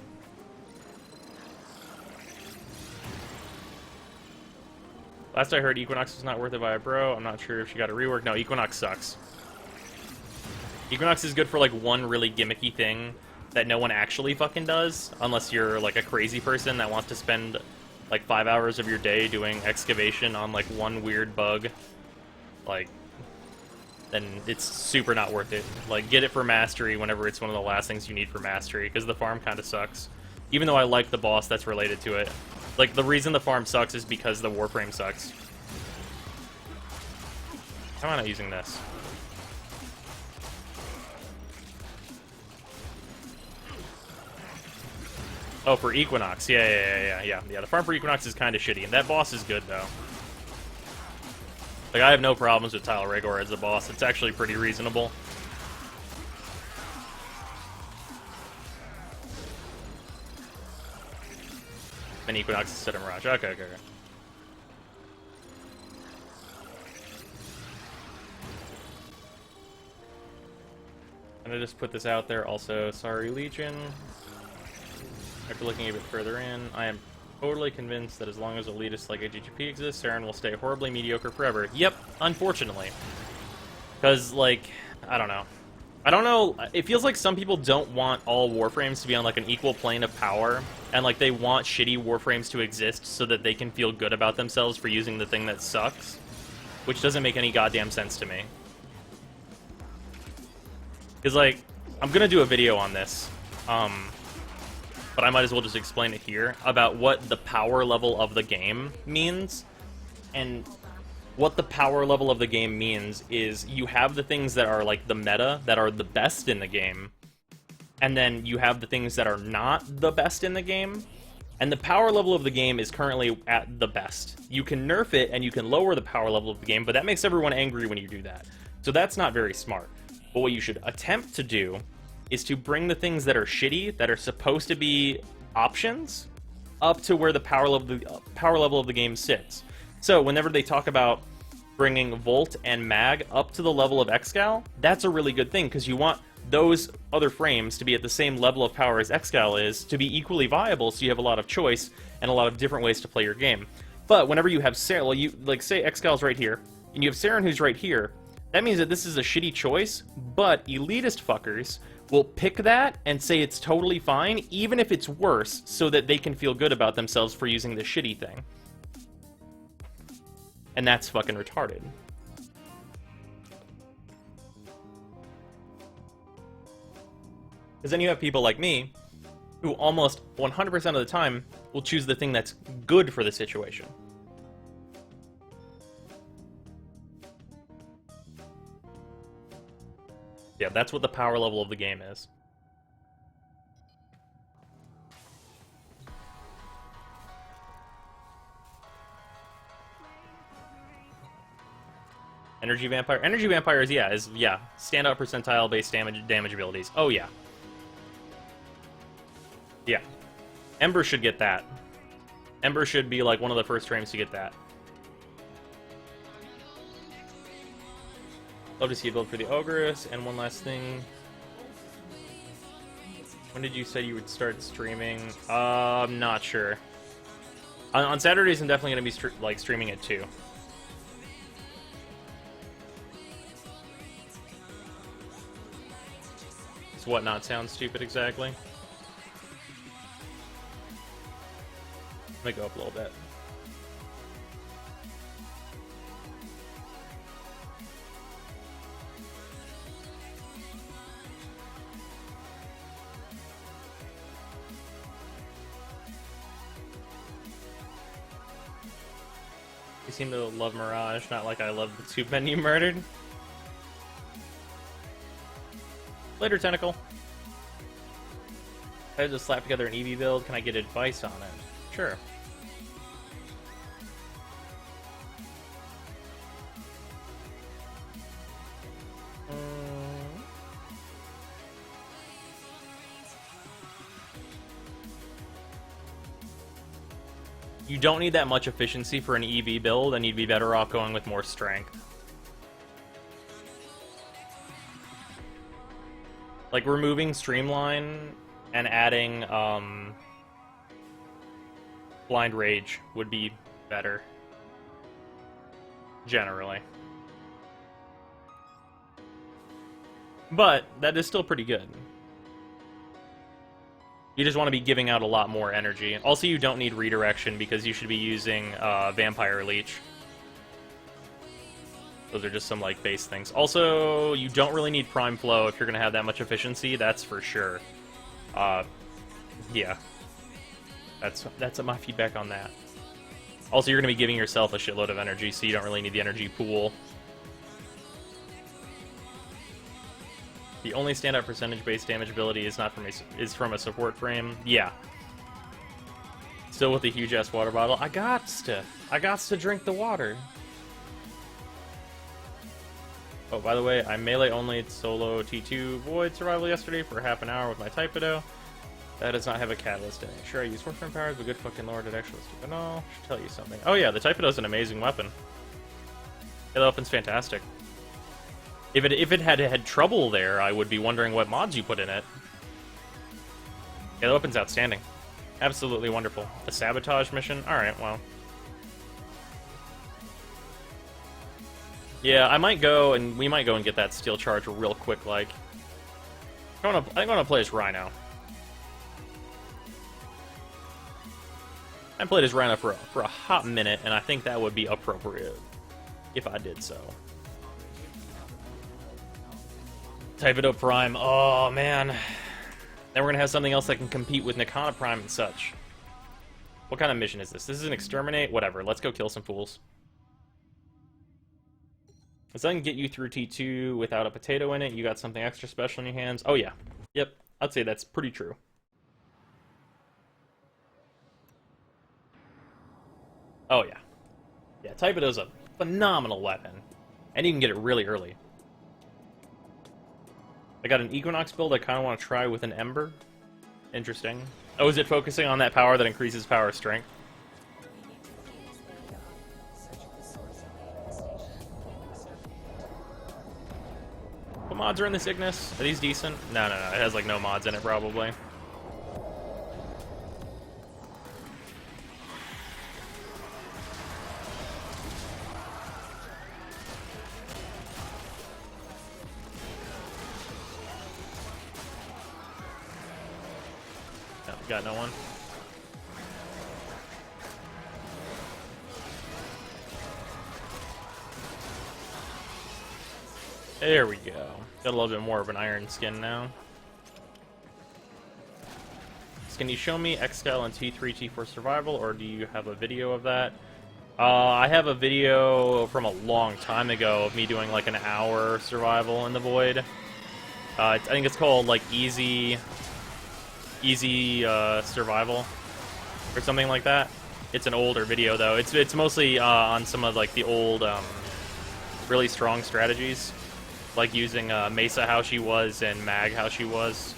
Last I heard, Equinox was not worth it by a bro. I'm not sure if she got a rework. No, Equinox sucks. Equinox is good for, like, one really gimmicky thing that no one actually fucking does, unless you're, like, a crazy person that wants to spend, like, 5 hours of your day doing excavation on, like, one weird bug. Like, then it's super not worth it. Like, get it for mastery whenever it's one of the last things you need for mastery, because the farm kind of sucks. Even though I like the boss that's related to it. Like, the reason the farm sucks is because the Warframe sucks. How am I not using this? Oh, for Equinox. Yeah, the farm for Equinox is kind of shitty, and that boss is good, though. Like, I have no problems with Tile Rigor as a boss. It's actually pretty reasonable. And Equinox instead of Mirage. Okay. I'm gonna just put this out there also. Sorry, Legion. After looking a bit further in, I am totally convinced that as long as elitists like AGGP exist, Saren will stay horribly mediocre forever. Yep, unfortunately. Because, like, I don't know. It feels like some people don't want all Warframes to be on, like, an equal plane of power, and, like, they want shitty Warframes to exist so that they can feel good about themselves for using the thing that sucks, which doesn't make any goddamn sense to me. Because, like, I'm gonna do a video on this. but I might as well just explain it here, about what the power level of the game means. And what the power level of the game means is you have the things that are like the meta, that are the best in the game, and then you have the things that are not the best in the game, and the power level of the game is currently at the best. You can nerf it and you can lower the power level of the game, but that makes everyone angry when you do that. So that's not very smart. But what you should attempt to do is to bring the things that are shitty, that are supposed to be options, up to where the power level of the game sits. So whenever they talk about bringing Volt and Mag up to the level of Excal, that's a really good thing, because you want those other frames to be at the same level of power as Excal is, to be equally viable, so you have a lot of choice and a lot of different ways to play your game. But whenever you have Saren, well, you, like, say Excal's right here, and you have Saren who's right here, that means that this is a shitty choice, but elitist fuckers will pick that and say it's totally fine, even if it's worse, so that they can feel good about themselves for using the shitty thing. And that's fucking retarded. Because then you have people like me, who almost 100% of the time will choose the thing that's good for the situation. Yeah, that's what the power level of the game is. Energy Vampire? Energy Vampire is, yeah, standout percentile based damage abilities. Oh, yeah. Yeah. Ember should get that. Ember should be, like, one of the first frames to get that. Love to see a build for the Ogress. And one last thing. When did you say you would start streaming? I'm not sure. On Saturdays, I'm definitely going to be streaming it too. Does what not sound stupid exactly? Let me go up a little bit. You seem to love Mirage, not like I love the two men you murdered. Later, Tentacle. If I had to slap together an EV build, can I get advice on it? Sure. You don't need that much efficiency for an EV build, and you'd be better off going with more strength. Like, removing Streamline and adding Blind Rage would be better. Generally. But that is still pretty good. You just want to be giving out a lot more energy. Also, you don't need redirection because you should be using Vampire Leech. Those are just some, like, base things. Also, you don't really need Prime Flow if you're going to have that much efficiency, that's for sure. Yeah. That's my feedback on that. Also, you're going to be giving yourself a shitload of energy, so you don't really need the energy pool. The only standout percentage-based damage ability is from a support frame. Yeah. Still with a huge-ass water bottle. I got to drink the water. Oh, by the way, I melee-only solo T2 Void Survival yesterday for half an hour with my Typedo. That does not have a catalyst in it. Sure, I use Warframe powers, but good fucking lord, it actually is stupid. No, I should tell you something. Oh yeah, the Typedo is an amazing weapon. Yeah, the weapon's fantastic. If it had trouble there, I would be wondering what mods you put in it. Yeah, the weapon's outstanding. Absolutely wonderful. A sabotage mission? Alright, well. Yeah, we might go and get that steel charge real quick, like. I think I want to play as Rhino. I played as Rhino for a hot minute, and I think that would be appropriate if I did so. Type it up Prime. Oh, man. Then we're gonna have something else that can compete with Nikana Prime and such. What kind of mission is this? This is an exterminate? Whatever, let's go kill some fools. If I can get you through T2 without a potato in it, you got something extra special in your hands. Oh yeah. Yep, I'd say that's pretty true. Oh yeah. Yeah, Type is a phenomenal weapon. And you can get it really early. I got an Equinox build I kind of want to try with an Ember. Interesting. Oh, is it focusing on that power that increases power strength? What mods are in this Ignis? Are these decent? No. It has like no mods in it probably. No, got no one. There we go. Got a little bit more of an iron skin now. So can you show me X-Style and T3, T4 survival, or do you have a video of that? I have a video from a long time ago of me doing like an hour survival in the Void. I think it's called like easy survival or something like that. It's an older video though. It's mostly on some of like the old really strong strategies. Like using Mesa how she was and Mag how she was.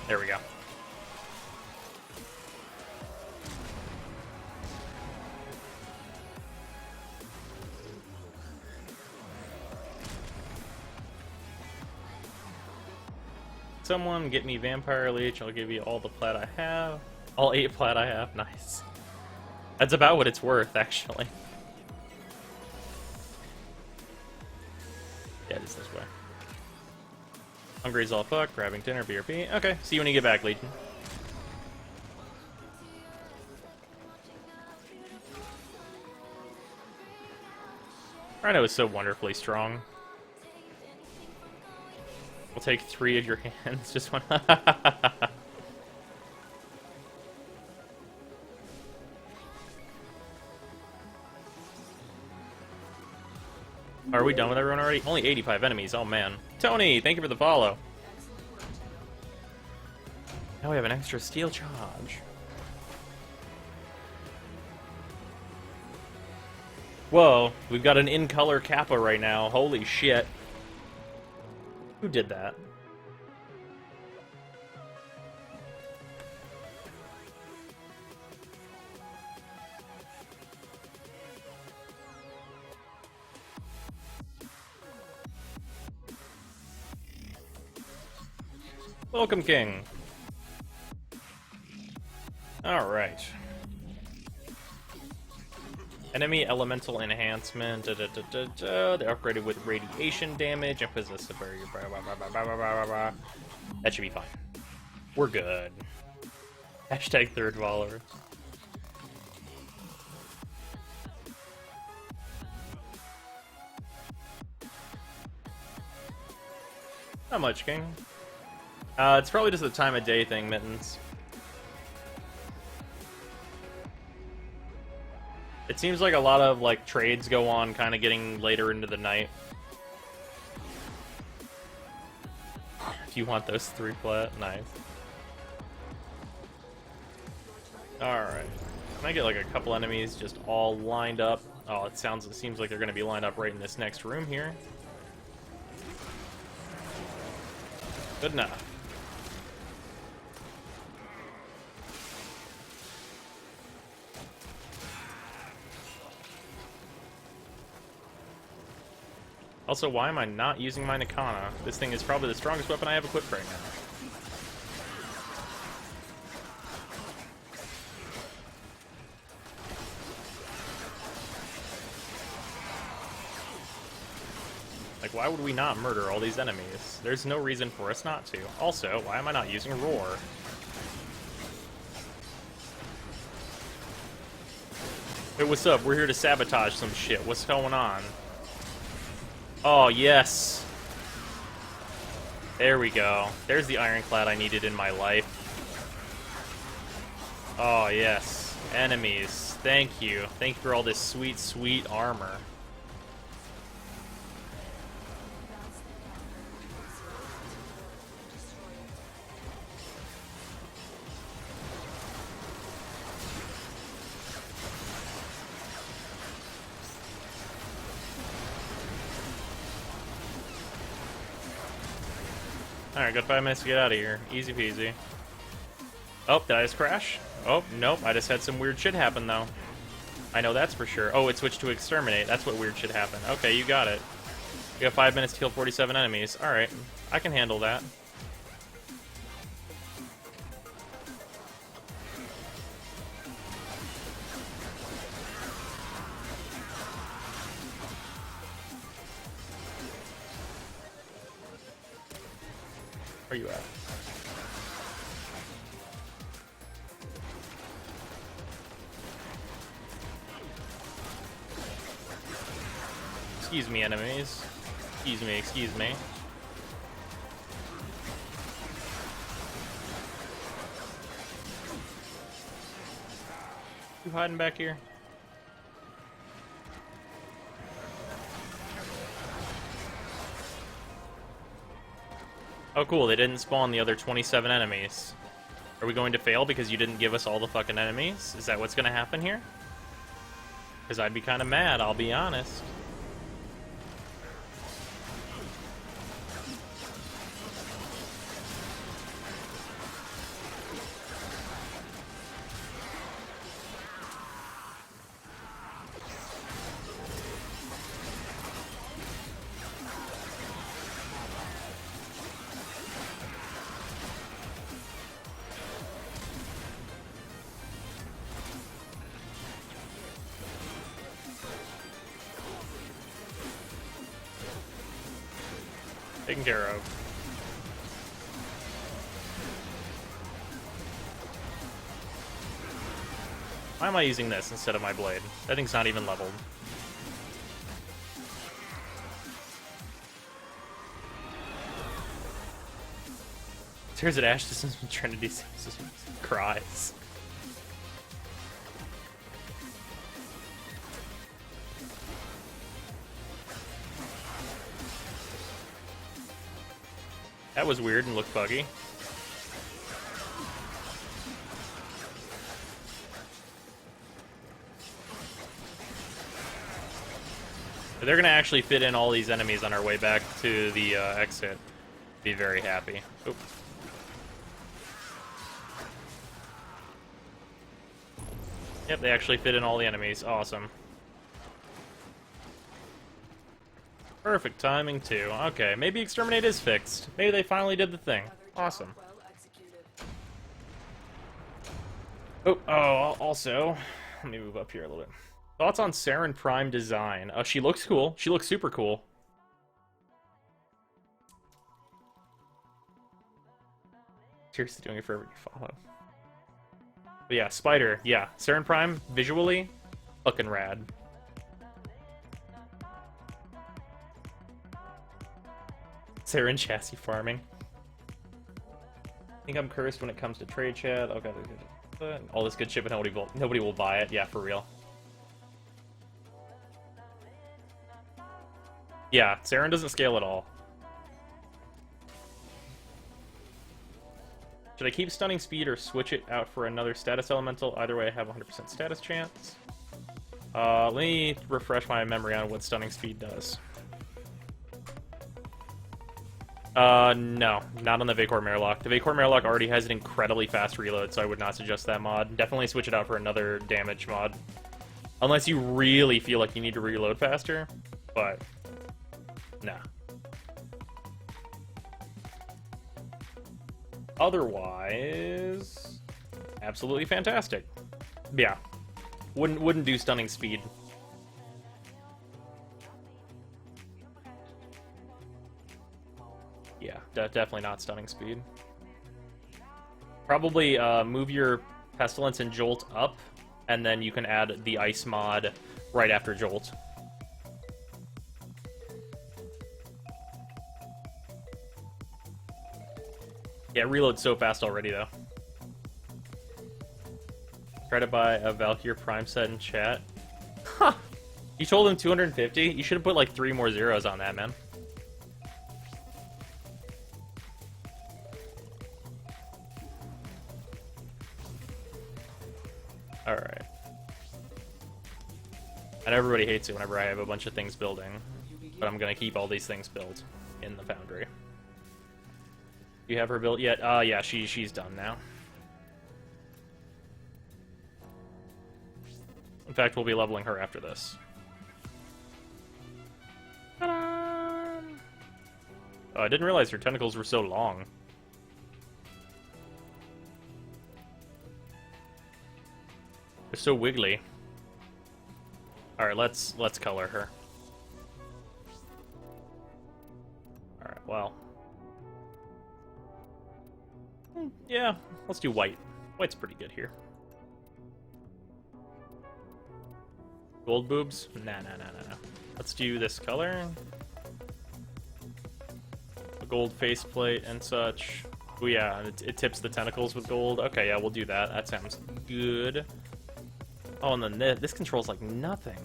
There we go. Someone get me Vampire Leech, I'll give you all the plat I have. All 8 plat I have, nice. That's about what it's worth, actually. Yeah, it is this way. Hungry as all fuck, grabbing dinner, BRP. Okay, see you when you get back, Legion. Rhino is so wonderfully strong. We'll take 3 of your hands, just one. Are we done with everyone already? Only 85 enemies, oh man. Tony, thank you for the follow. Now we have an extra steel charge. Whoa, we've got an in-color Kappa right now. Holy shit. Who did that? Welcome, King. Alright. Enemy elemental enhancement. They're upgraded with radiation damage and possess a barrier. That should be fine. We're good. Hashtag third volor. Not much, King. It's probably just a time of day thing, Mittens. It seems like a lot of like trades go on kind of getting later into the night. If you want those 3 plat, nice. Alright. Can I get like a couple enemies just all lined up? Oh, it seems like they're gonna be lined up right in this next room here. Good enough. Also, why am I not using my Nikana? This thing is probably the strongest weapon I have equipped right now. Like, why would we not murder all these enemies? There's no reason for us not to. Also, why am I not using Roar? Hey, what's up? We're here to sabotage some shit. What's going on? Oh, yes. There we go. There's the ironclad I needed in my life. Oh, yes. Enemies. Thank you. Thank you for all this sweet, sweet armor. Alright, got 5 minutes to get out of here. Easy peasy. Oh, did I just crash? Oh, nope. I just had some weird shit happen, though. I know that's for sure. Oh, it switched to exterminate. That's what weird shit happened. Okay, you got it. You got 5 minutes to kill 47 enemies. Alright, I can handle that. Where you at? Excuse me, enemies. Excuse me, excuse me. You hiding back here? Oh, cool. They didn't spawn the other 27 enemies. Are we going to fail because you didn't give us all the fucking enemies? Is that what's going to happen here? Because I'd be kind of mad, I'll be honest. Taken care of. Why am I using this instead of my blade? That thing's not even leveled. Stares at Ash Systems and Trinity Systems. Cries. That was weird and looked buggy. If they're gonna actually fit in all these enemies on our way back to the exit, be very happy. Oop. Yep, they actually fit in all the enemies. Awesome. Perfect timing, too. Okay, maybe Exterminate is fixed. Maybe they finally did the thing. Awesome. Oh, also, let me move up here a little bit. Thoughts on Saren Prime design? She looks cool. She looks super cool. Seriously doing it for every follow. But yeah, Spider. Yeah, Saren Prime, visually, fucking rad. Saren chassis farming. I think I'm cursed when it comes to trade chat. Okay, all this good shit, but nobody will buy it. Yeah, for real. Yeah, Saren doesn't scale at all. Should I keep stunning speed or switch it out for another status elemental? Either way, I have 100% status chance. Let me refresh my memory on what stunning speed does. No, not on the Vacor Marelock. The Vacor Marelock already has an incredibly fast reload, so I would not suggest that mod. Definitely switch it out for another damage mod. Unless you really feel like you need to reload faster, but nah. Otherwise, absolutely fantastic. Yeah, wouldn't do stunning speed. Yeah, definitely not stunning speed. Probably move your Pestilence and Jolt up and then you can add the ice mod right after Jolt. Yeah, it reloads so fast already, though. Try to buy a Valkyrie Prime set in chat. Huh! You told him 250? You should have put like 3 more zeros on that, man. Alright. And everybody hates it whenever I have a bunch of things building. But I'm gonna keep all these things built in the foundry. You have her built yet? Yeah, she's done now. In fact, we'll be leveling her after this. Ta-da! Oh, I didn't realize her tentacles were so long. They're so wiggly. Alright, let's color her. Alright, well. Yeah, let's do white. White's pretty good here. Gold boobs? Nah. Let's do this color. A gold faceplate and such. Oh yeah, it tips the tentacles with gold. Okay, yeah, we'll do that. That sounds good. Oh, and then this controls like nothing.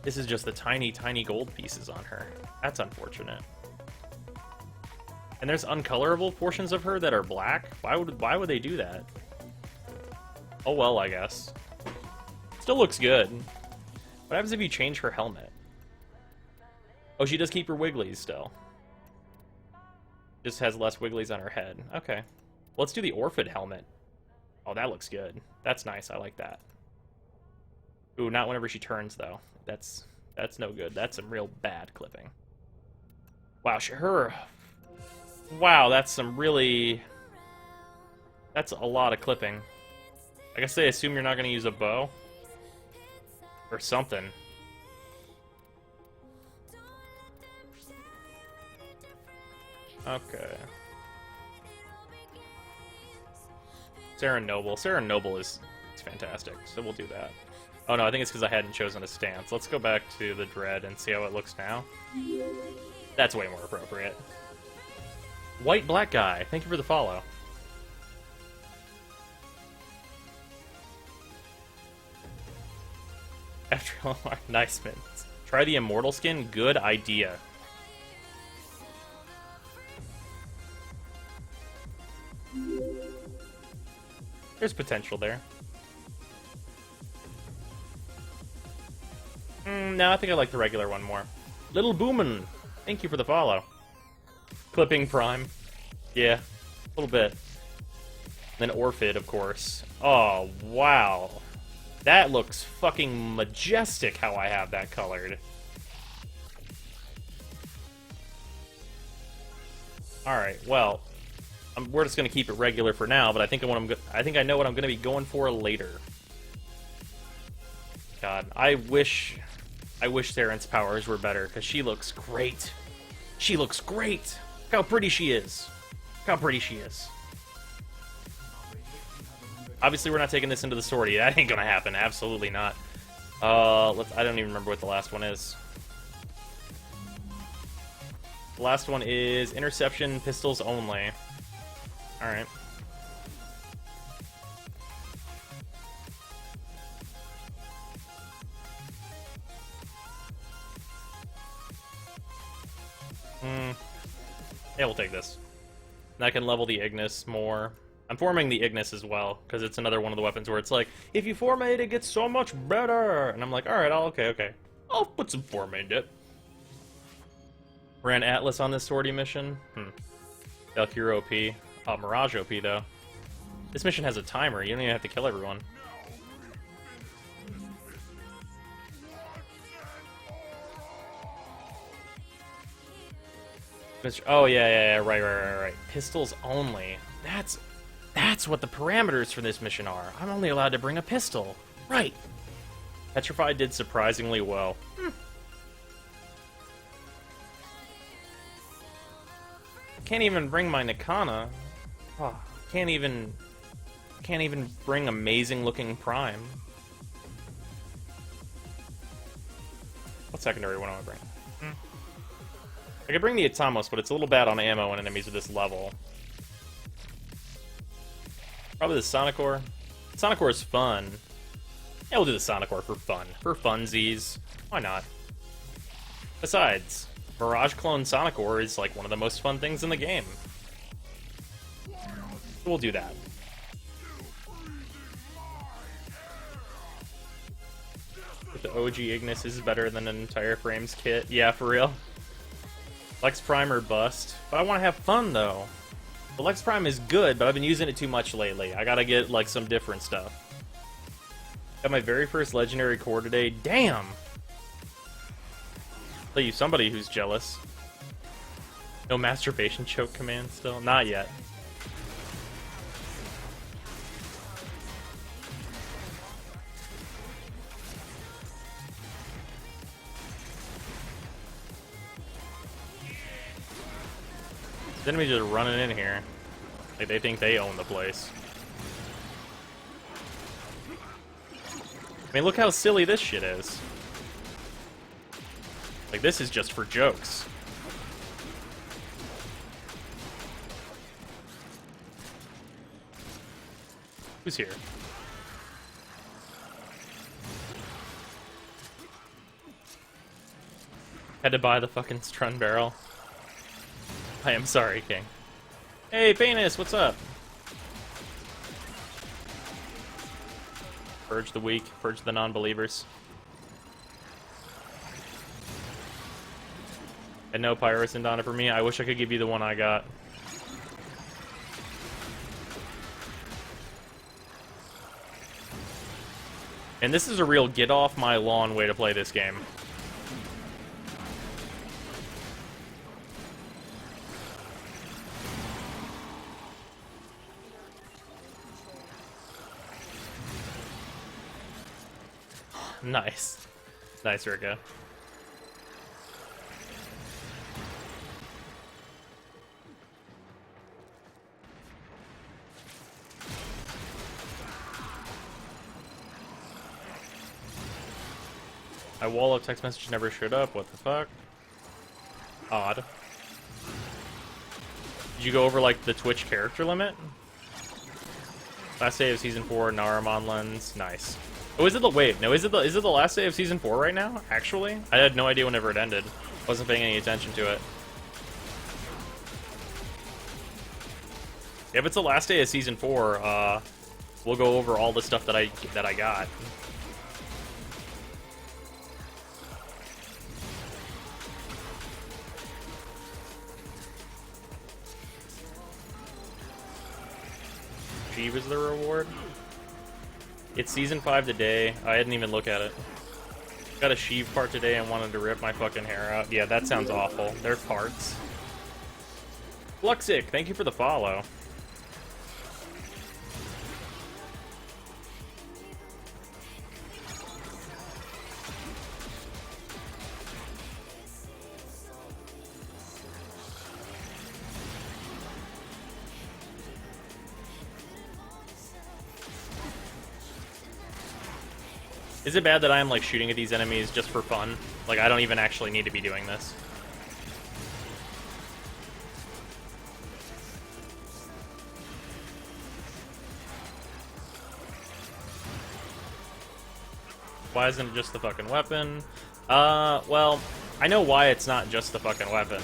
This is just the tiny, tiny gold pieces on her. That's unfortunate. And there's uncolorable portions of her that are black? Why would they do that? Oh well, I guess. Still looks good. What happens if you change her helmet? Oh, she does keep her wigglies still. Just has less wigglies on her head. Okay. Let's do the Orphid helmet. Oh, that looks good. That's nice. I like that. Ooh, not whenever she turns, though. That's no good. That's some real bad clipping. Wow, wow, that's some really... That's a lot of clipping. I guess they assume you're not going to use a bow. Or something. Okay. Saren Noble. Saren Noble is fantastic, so we'll do that. Oh no, I think it's because I hadn't chosen a stance. Let's go back to the Dread and see how it looks now. That's way more appropriate. White Black Guy, thank you for the follow. After all our nice minutes. Try the Immortal skin? Good idea. There's potential there. No, I think I like the regular one more. Little Boomin', thank you for the follow. Clipping Prime. Yeah, a little bit. Then Orphid, of course. Oh, wow. That looks fucking majestic how I have that colored. Alright, well, we're just gonna keep it regular for now, but I think I know what I'm gonna be going for later. God, I wish Saren's powers were better, because she looks great. She looks great! Look how pretty she is. Look how pretty she is. Obviously, we're not taking this into the Sortie. That ain't gonna happen. Absolutely not. I don't even remember what the last one is. The last one is Interception Pistols Only. Alright. Yeah, we'll take this. And I can level the Ignis more. I'm forming the Ignis as well, because it's another one of the weapons where it's like, if you formate, it gets so much better! And I'm like, alright, okay. I'll put some formate in it. Ran Atlas on this Sortie mission? Valkyrie OP. Oh, Mirage OP, though. This mission has a timer, you don't even have to kill everyone. Oh, yeah, right. Pistols only. That's what the parameters for this mission are. I'm only allowed to bring a pistol. Right. Petrified did surprisingly well. Can't even bring my Nikana. Oh, can't even Can't even bring amazing looking Prime. What secondary one do I bring? I could bring the Atamos, but it's a little bad on ammo and enemies of this level. Probably the Sonicor. Sonicor is fun. Yeah, we'll do the Sonicor for fun. For funsies. Why not? Besides, Mirage clone Sonicor is like one of the most fun things in the game. So we'll do that. But the OG Ignis is better than an entire frames kit. Yeah, for real. Lex Prime or bust. But I want to have fun, though. The Lex Prime is good, but I've been using it too much lately. I gotta get, like, some different stuff. Got my very first legendary core today. Damn! Tell you somebody who's jealous. No masturbation choke command still? Not yet. These enemies are running in here. Like, they think they own the place. I mean, look how silly this shit is. Like, this is just for jokes. Who's here? Had to buy the fucking Strun barrel. I am sorry, King. Hey, Penis, what's up? Purge the weak, purge the non-believers. And no Pyrus Donna for me. I wish I could give you the one I got. And this is a real get off my lawn way to play this game. Nice. Nice, Rika. My wall of text message never showed up. What the fuck? Odd. Did you go over, like, the Twitch character limit? Last day of Season 4, Naramon lens. Nice. Oh, is it the... Wait, no, is it the last day of Season 4 right now, actually? I had no idea whenever it ended. Wasn't paying any attention to it. If it's the last day of Season 4, we'll go over all the stuff that I got. Sheev is the reward. It's Season 5 today. I didn't even look at it. Got a Sheev part today and wanted to rip my fucking hair out. Yeah, that sounds awful. They're parts. Fluxic, thank you for the follow. Is it bad that I am, like, shooting at these enemies just for fun? Like, I don't even actually need to be doing this. Why isn't it just the fucking weapon? Well, I know why it's not just the fucking weapon.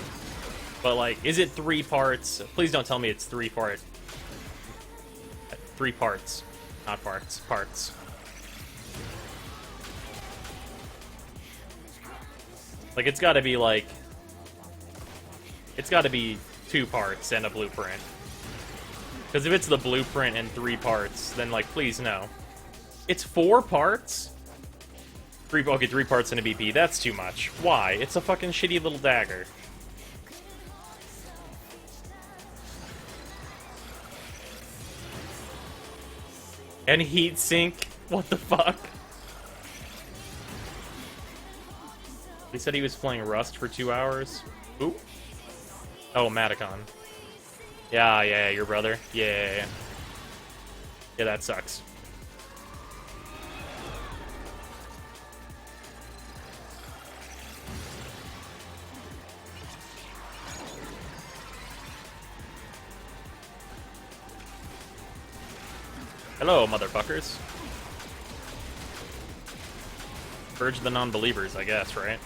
But, like, is it 3 parts? Please don't tell me it's 3 parts. 3 parts. Not parts. Parts. Like, it's gotta be, like... It's gotta be 2 parts and a blueprint. Because if it's the blueprint and 3 parts, then, like, please, no. It's 4 parts? Okay, 3 parts and a BP. That's too much. Why? It's a fucking shitty little dagger. And heat sink? What the fuck? He said he was playing Rust for 2 hours. Ooh. Oh, Maticon. Yeah, your brother. Yeah. Yeah, that sucks. Hello, motherfuckers. Purge the non-believers, I guess, right?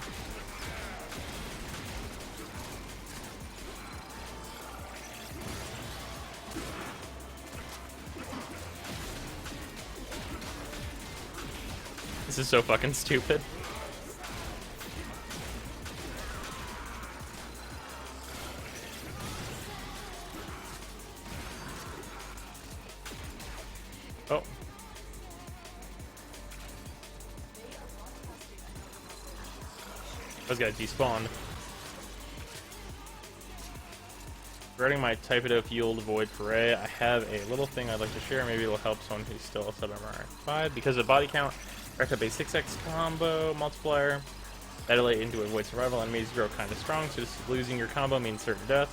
This is so fucking stupid. Oh. Those guys despawned. Regarding my Typedo-fueled Void Foray, I have a little thing I'd like to share. Maybe it'll help someone who's still a sub MR5. Because of body count, racked up a 6x combo multiplier. That elate into a Void Survival. Enemies grow kind of strong, so just losing your combo means certain death.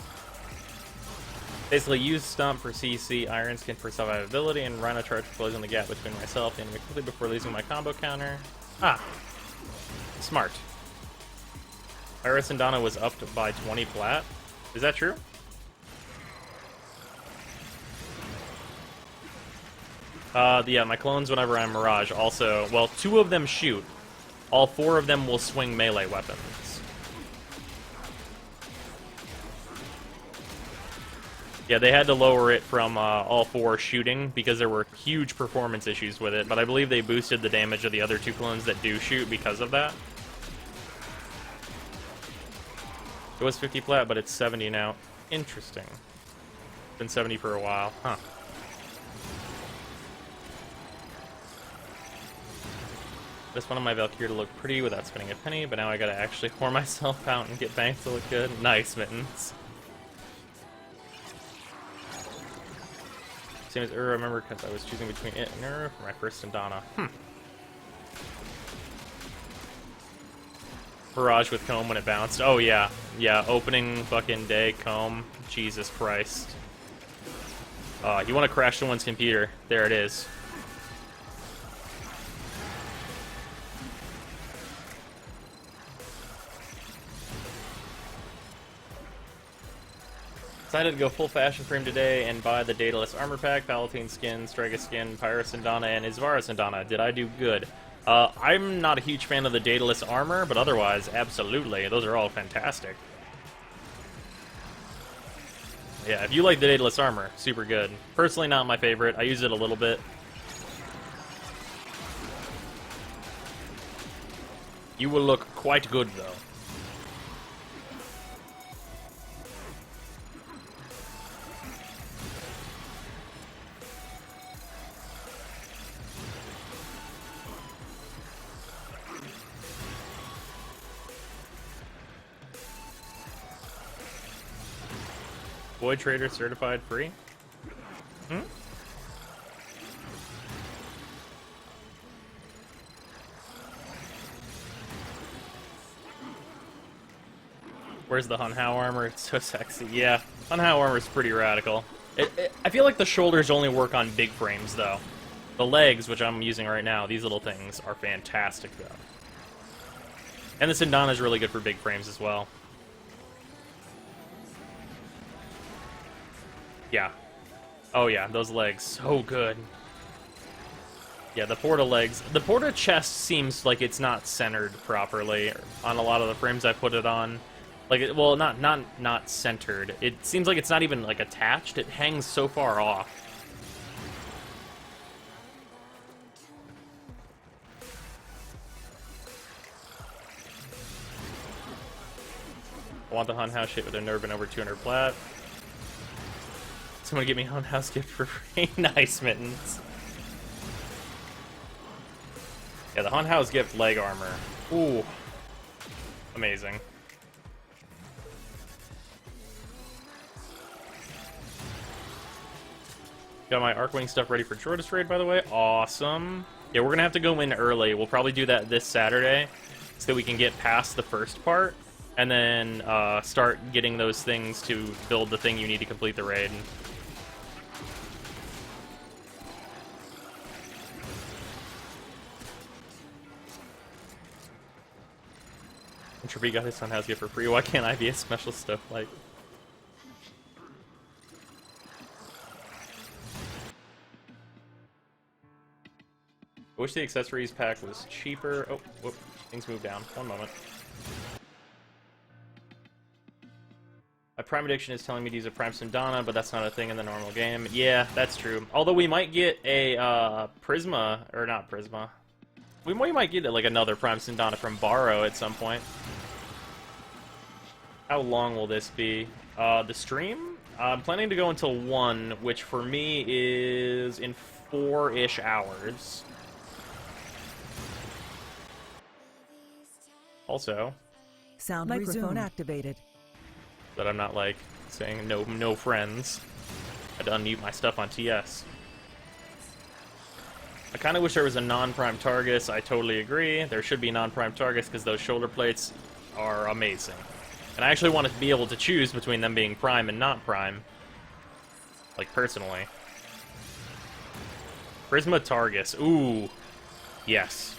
Basically, use Stomp for CC, Iron Skin for survivability, and Rhino Charge for closing the gap between myself and enemy quickly before losing my combo counter. Ah. Smart. Iris and Donna was upped by 20 plat. Is that true? Yeah, my clones, whenever I'm Mirage, also... Well, 2 of them shoot. All 4 of them will swing melee weapons. Yeah, they had to lower it from all 4 shooting because there were huge performance issues with it, but I believe they boosted the damage of the other 2 clones that do shoot because of that. It was 50 plat, but it's 70 now. Interesting. Been 70 for a while. Huh. Just wanted my Valkyrie to look pretty without spending a penny, but now I gotta actually whore myself out and get banks to look good. Nice, Mittens. Same as Ur, I remember, because I was choosing between it and Ur for my first Sindana. Mirage with Comb when it bounced. Oh, yeah. Yeah, opening fucking day, Comb. Jesus Christ. You want to crash someone's computer. There it is. Decided to go full fashion frame today and buy the Daedalus armor pack, Palatine skin, Strega skin, Pyrus Sindana, and Isvara Sindana. Did I do good? I'm not a huge fan of the Daedalus armor, but otherwise, absolutely. Those are all fantastic. Yeah, if you like the Daedalus armor, super good. Personally, not my favorite. I use it a little bit. You will look quite good, though. Void Trader certified free? Where's the Hun Hao armor? It's so sexy. Yeah, Hun Hao armor is pretty radical. I feel like the shoulders only work on big frames, though. The legs, which I'm using right now, these little things, are fantastic, though. And the Sindana is really good for big frames as well. Yeah. Oh yeah, those legs, so good. Yeah, the Porta legs. The Porta chest seems like it's not centered properly on a lot of the frames I put it on. Like, well, not centered. It seems like it's not even, like, attached. It hangs so far off. I want the Hun Hao shit with a nerve and over 200 plat. Someone give me Hun Hao's gift for free. Nice, Mittens. Yeah, the Hun Hao's gift leg armor. Ooh. Amazing. Got my Arcwing stuff ready for shortest raid, by the way. Awesome. Yeah, we're gonna have to go in early. We'll probably do that this Saturday so that we can get past the first part and then start getting those things to build the thing you need to complete the raid. Trippy got his son house gift for free. Why can't I be a special stuff like? I wish the accessories pack was cheaper. Oh, whoop. Things moved down. One moment. My Prime Addiction is telling me to use a Prime Sundana, but that's not a thing in the normal game. Yeah, that's true. Although we might get a Prisma, or not Prisma. We might get like another Prime Sundana from Borrow at some point. How long will this be? The stream? I'm planning to go until 1, which for me is in 4-ish hours. Also, sound microphone activated. That I'm not like saying no friends. I had to unmute my stuff on TS. I kind of wish there was a non-prime Targus. I totally agree. There should be non-prime Targus because those shoulder plates are amazing. And I actually want to be able to choose between them being prime and not prime. Like, personally. Prisma Targus. Ooh. Yes.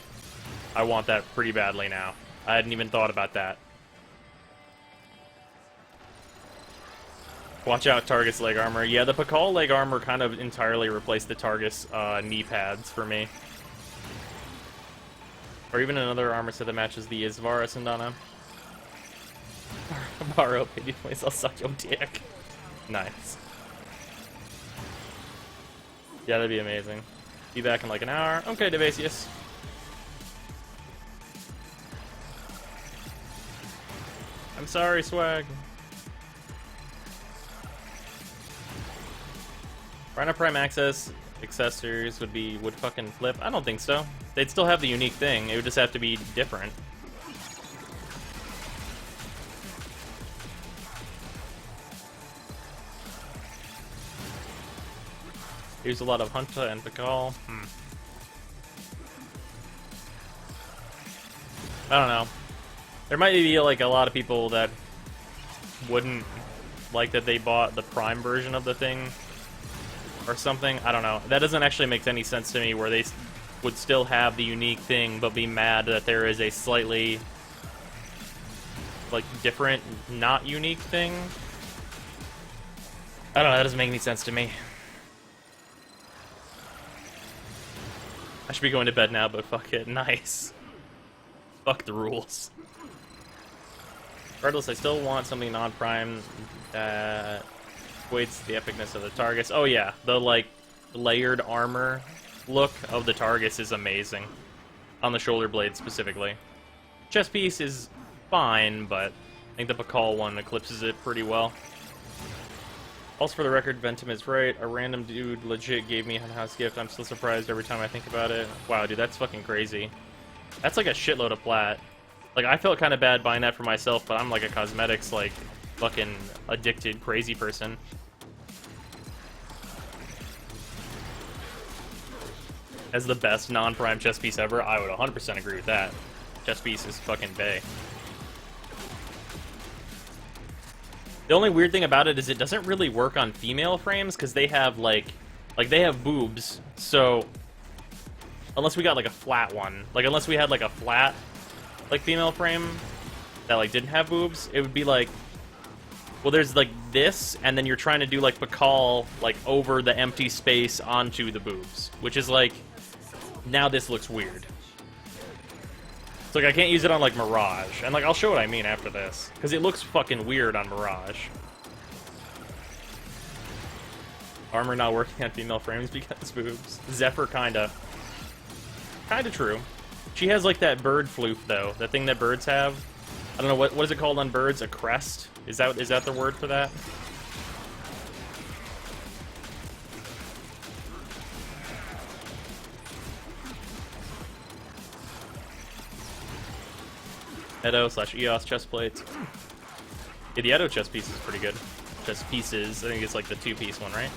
I want that pretty badly now. I hadn't even thought about that. Watch out, Targus leg armor. Yeah, the Pakal leg armor kind of entirely replaced the Targus knee pads for me. Or even another armor set that matches the Isvara Sundana. Borrow pity place, I'll suck your dick. Nice. Yeah, that'd be amazing. Be back in like an hour. Okay, Devasius. I'm sorry, Swag. Rhino Prime Access accessories would fucking flip. I don't think so. They'd still have the unique thing. It would just have to be different. Use a lot of Hunter and Pakal. I don't know. There might be like a lot of people that wouldn't like that they bought the Prime version of the thing or something. I don't know. That doesn't actually make any sense to me where they would still have the unique thing but be mad that there is a slightly like different, not unique thing. I don't know. That doesn't make any sense to me. I should be going to bed now, but fuck it. Nice. Fuck the rules. Regardless, I still want something non-prime that equates the epicness of the Targus. Oh yeah, the like layered armor look of the Targus is amazing. On the shoulder blade specifically. Chest piece is fine, but I think the Pakal one eclipses it pretty well. Also, for the record, Ventum is right. A random dude legit gave me a house gift. I'm still surprised every time I think about it. Wow, dude, that's fucking crazy. That's like a shitload of plat. Like, I felt kind of bad buying that for myself, but I'm like a cosmetics, like, fucking addicted, crazy person. As the best non-prime chess piece ever, I would 100% agree with that. Chess piece is fucking bae. The only weird thing about it is it doesn't really work on female frames, because they have, like, they have boobs, so... Unless we got, like, a flat one. Like, unless we had, like, a flat, like, female frame that, like, didn't have boobs, it would be, like... Well, there's, like, this, and then you're trying to do, like, Pakal, like, over the empty space onto the boobs. Which is, like... Now this looks weird. So, like, I can't use it on, like, Mirage. And, like, I'll show what I mean after this. Because it looks fucking weird on Mirage. Armor not working on female frames because boobs. Zephyr, kinda. Kinda true. She has, like, that bird floof, though. That thing that birds have. I don't know, what is it called on birds? A crest? Is that the word for that? Edo/EOS chest plates. Yeah, the Edo chest piece is pretty good. Chest pieces. I think it's like the two-piece one, right?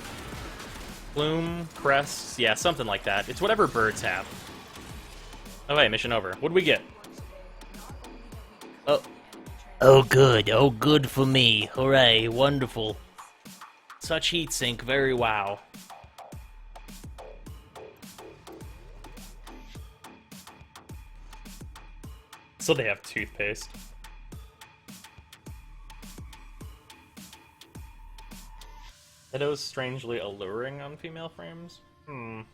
Plume, crests, yeah, something like that. It's whatever birds have. Oh, hey, mission over. What did we get? Oh, good. Oh, good for me. Hooray, wonderful. Such heat sink, very wow. So they have toothpaste. It is strangely alluring on female frames. Can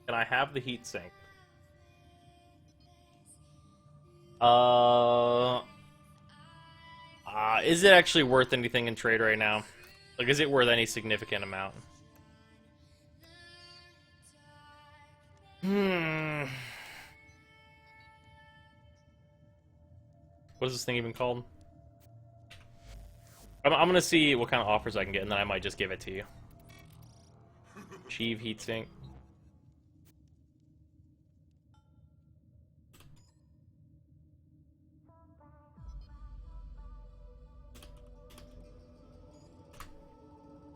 I have the heat sink? Is it actually worth anything in trade right now? Like, is it worth any significant amount? What is this thing even called? I'm gonna see what kind of offers I can get, and then I might just give it to you. Achieve heatsink.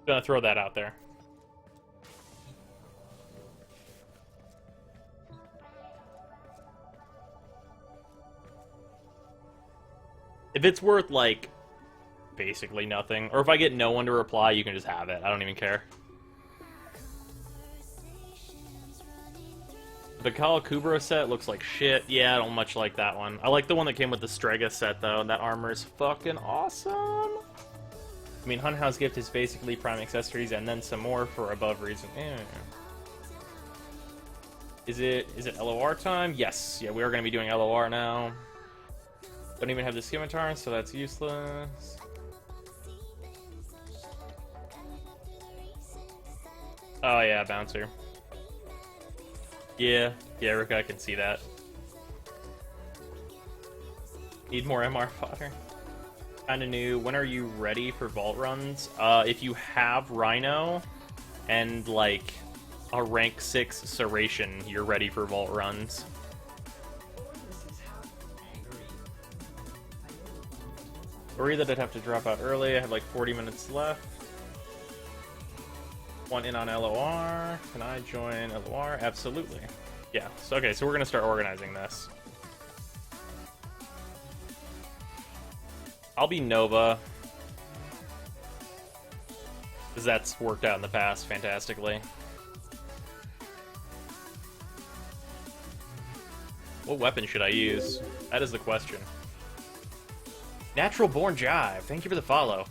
Gonna throw that out there. If it's worth, like, basically nothing, or if I get no one to reply, you can just have it. I don't even care. The Kalakubra set looks like shit. Yeah, I don't much like that one. I like the one that came with the Strega set, though, and that armor is fucking awesome. I mean, Hun Hao's gift is basically prime accessories and then some more for above reason. Is it LOR time? Yes. Yeah, we are going to be doing LOR now. Don't even have the scimitar, so that's useless. Oh yeah, bouncer. Yeah, Rick, I can see that. Need more MR fodder. Kinda new. When are you ready for vault runs? If you have Rhino and, like, a rank 6 Serration, you're ready for vault runs. Worried that I'd have to drop out early. I have like 40 minutes left. Want in on LOR? Can I join LOR? Absolutely. Yeah. So, okay, so we're gonna start organizing this. I'll be Nova, because that's worked out in the past fantastically. What weapon should I use? That is the question. Natural Born Jive, thank you for the follow.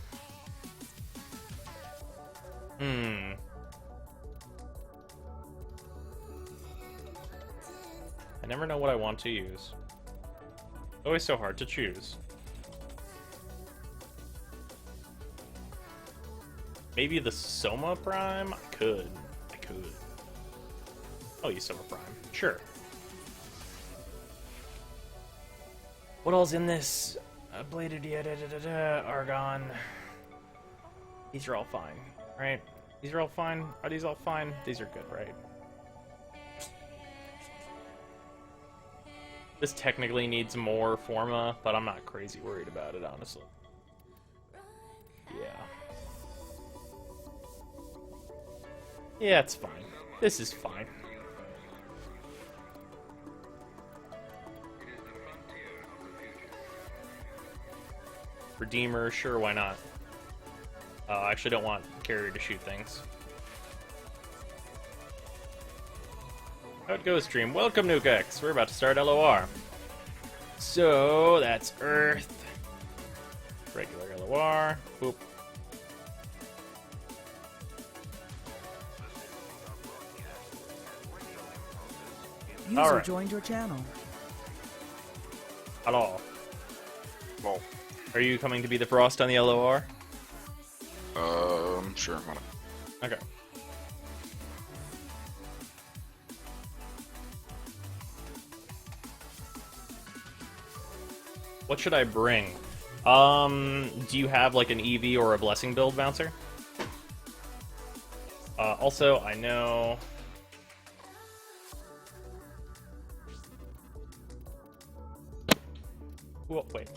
I never know what I want to use. Always so hard to choose. Maybe the Soma Prime? I could. I'll use Soma Prime. Sure. What all's in this? Bladed Argon. These are all fine, right? These are all fine? Are these all fine? These are good, right? This technically needs more Forma, but I'm not crazy worried about it, honestly. Yeah. Yeah, it's fine. This is fine. Redeemer, sure, why not? I actually don't want Carrier to shoot things. How it goes, stream? Welcome, NukeX. We're about to start LOR. So, that's Earth. Regular LOR. Boop. User joined your channel. Hello. Well, Are you coming to be the Frost on the LOR? sure. Okay. What should I bring? Do you have like an EV or a blessing build, Bouncer? Also, I know...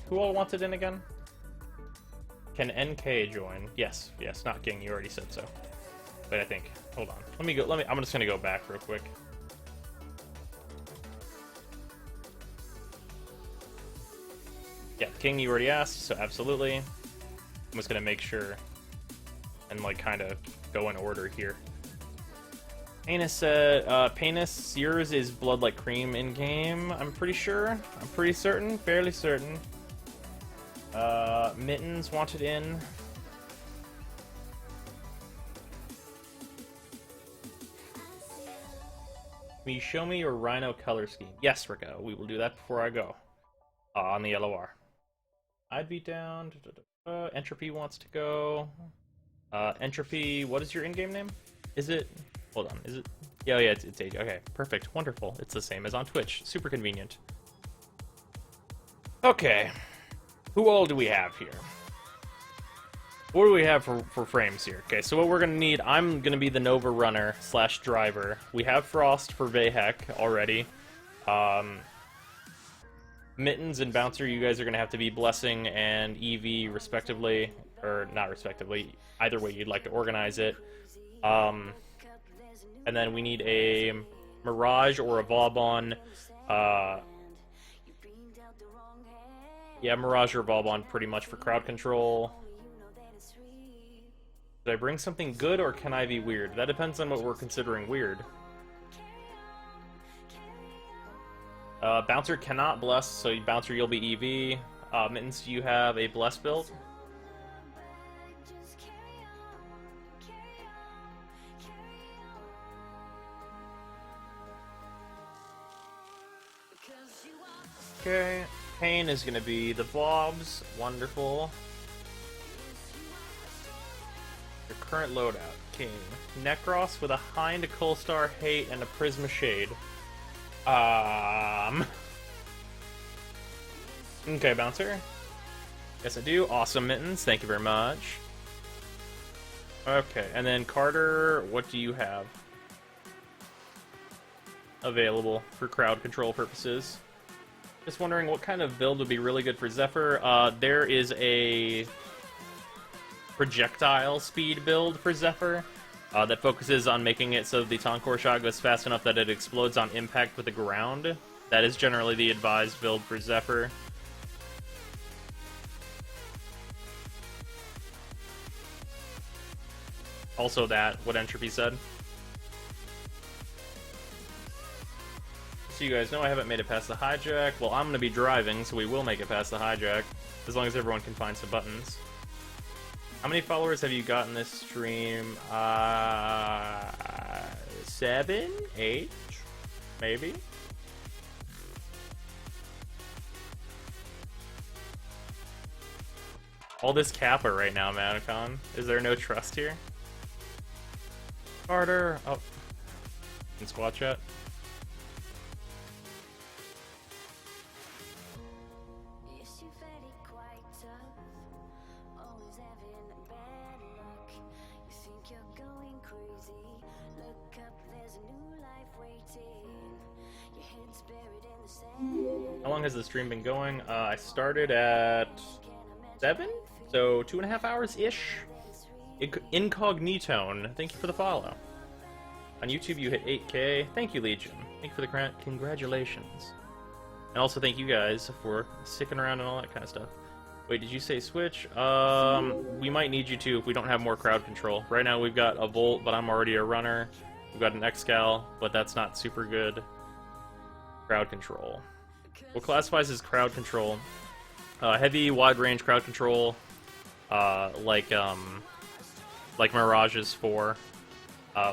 Who all wants it in again? Can NK join? Yes, not King, you already said so. Wait, I think. Hold on. I'm just gonna go back real quick. Yeah, King, you already asked, so absolutely. I'm just gonna make sure and like kind of go in order here. Painus said, Painus, yours is blood like cream in game, I'm pretty sure. I'm pretty certain, fairly certain. Mittens wanted in. Can you show me your Rhino color scheme? Yes, Rico. We will do that before I go. On the LOR. I'd be down. Entropy wants to go. Entropy, what is your in-game name? Is it... Hold on, is it... Yeah, it's AJ. Okay, perfect. Wonderful. It's the same as on Twitch. Super convenient. Okay. Who all do we have here? What do we have for frames here? Okay, so what we're going to need... I'm going to be the Nova runner / driver. We have Frost for Vayhek already. Mittens and Bouncer, you guys are going to have to be Blessing and EV, respectively. Or, not respectively. Either way you'd like to organize it. And then we need a Mirage or a Vauban. Yeah, Mirage or Vauban pretty much for crowd control. Did I bring something good or can I be weird? That depends on what we're considering weird. Bouncer cannot bless, so Bouncer you'll be EV. Mittens, you have a bless build? Okay, Pain is going to be the Bobs. Wonderful. Your current loadout. King. Necros with a Hind, a Coalstar, Hate, and a Prisma Shade. Okay, Bouncer. Yes, I do. Awesome, Mittens. Thank you very much. Okay, and then Carter, what do you have available for crowd control purposes? Just wondering what kind of build would be really good for Zephyr. There is a projectile speed build for Zephyr that focuses on making it so the Toncore shot goes fast enough that it explodes on impact with the ground. That is generally the advised build for Zephyr. Also that, what Entropy said. So you guys know I haven't made it past the hijack. Well, I'm going to be driving, so we will make it past the hijack, as long as everyone can find some buttons. How many followers have you got in this stream? 7? 8? Maybe? All this Kappa right now, Manicon. Is there no trust here? Carter! Oh. In squad chat. How long has the stream been going? I started at 7? So 2.5 hours-ish? Incognitone, thank you for the follow. On YouTube you hit 8K. Thank you, Legion. Thank you for the congratulations. And also thank you guys for sticking around and all that kind of stuff. Wait, did you say Switch? We might need you to if we don't have more crowd control. Right now we've got a Volt, but I'm already a runner. We've got an Excal, but that's not super good. Crowd control. What classifies as crowd control? Heavy, wide-range crowd control, like Mirage's 4,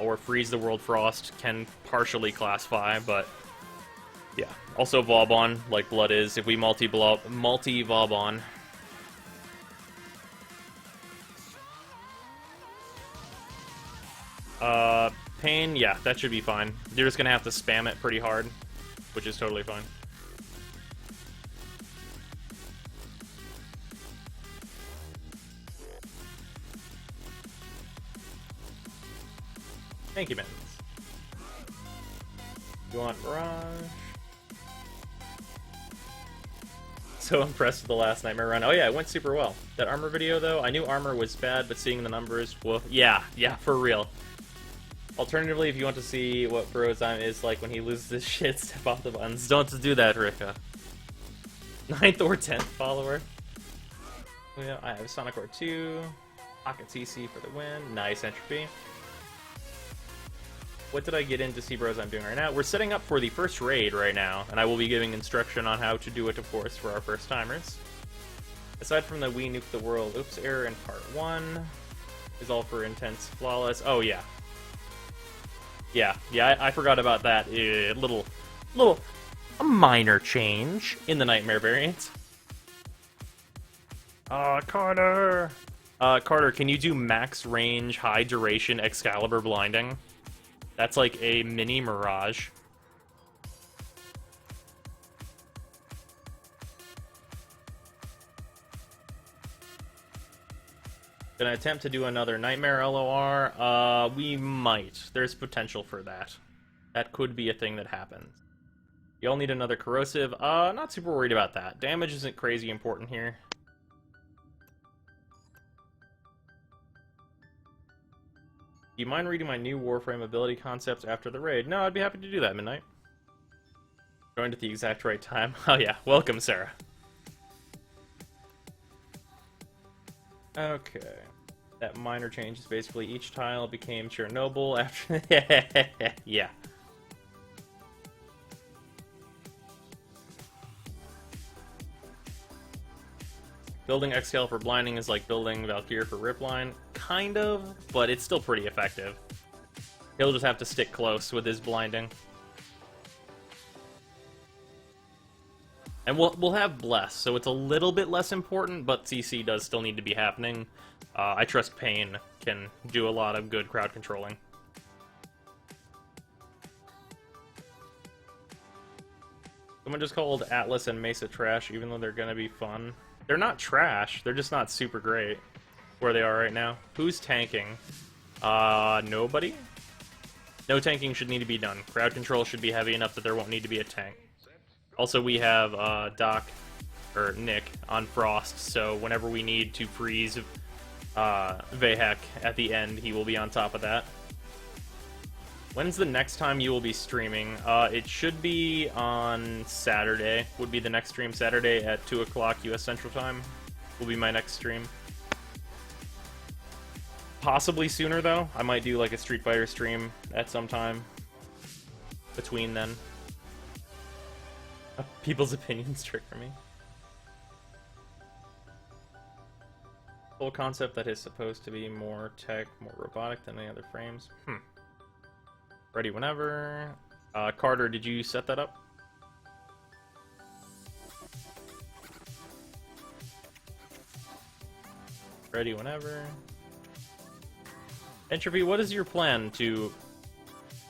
or Freeze the World Frost can partially classify, but yeah. Also Vauban, like Blood is, if we multi-Vauban. Pain, yeah, that should be fine. You're just gonna have to spam it pretty hard, which is totally fine. Thank you, Mittens. You want Mirage? So impressed with the last Nightmare run. Oh yeah, it went super well. That armor video, though, I knew armor was bad, but seeing the numbers, well, yeah, for real. Alternatively, if you want to see what Brozime is like when he loses his shit, step off the buttons. Don't do that, Rika. 9th or 10th follower. Oh, yeah, I have Sonic Core 2. Pocket CC for the win. Nice, Entropy. What did I get in to see bros I'm doing right now? We're setting up for the first raid right now, and I will be giving instruction on how to do it, of course, for our first timers. Aside from the We Nuke the World oops error in part 1, is all for intents flawless. Oh, yeah. Yeah, I forgot about that. A minor change in the Nightmare variant. Carter! Carter, can you do max range, high duration, Excalibur blinding? That's like a mini Mirage. Gonna attempt to do another Nightmare LOR? We might. There's potential for that. That could be a thing that happens. You'll need another Corrosive. Not super worried about that. Damage isn't crazy important here. Do you mind reading my new Warframe ability concepts after the raid? No, I'd be happy to do that, Midnight. Joined at the exact right time. Oh yeah, welcome, Sarah. Okay. That minor change is basically each tile became Chernobyl after... yeah. Building Excalibur for blinding is like building Valkyrie for ripline. Kind of, but it's still pretty effective. He'll just have to stick close with his blinding. And we'll have Bless, so it's a little bit less important, but CC does still need to be happening. I trust Pain can do a lot of good crowd controlling. Someone just called Atlas and Mesa trash, even though they're gonna be fun. They're not trash, they're just not super great where they are right now. Who's tanking? Nobody? No tanking should need to be done. Crowd control should be heavy enough that there won't need to be a tank. Also, we have Nick on Frost, so whenever we need to freeze Vahek at the end, he will be on top of that. When's the next time you will be streaming? It should be on Saturday. Would be the next stream. Saturday at 2 o'clock US Central Time will be my next stream. Possibly sooner, though. I might do like a Street Fighter stream at some time between then. People's opinions trigger me. Whole concept that is supposed to be more tech, more robotic than any other frames. Ready whenever. Carter, did you set that up? Ready whenever. Entropy, what is your plan to,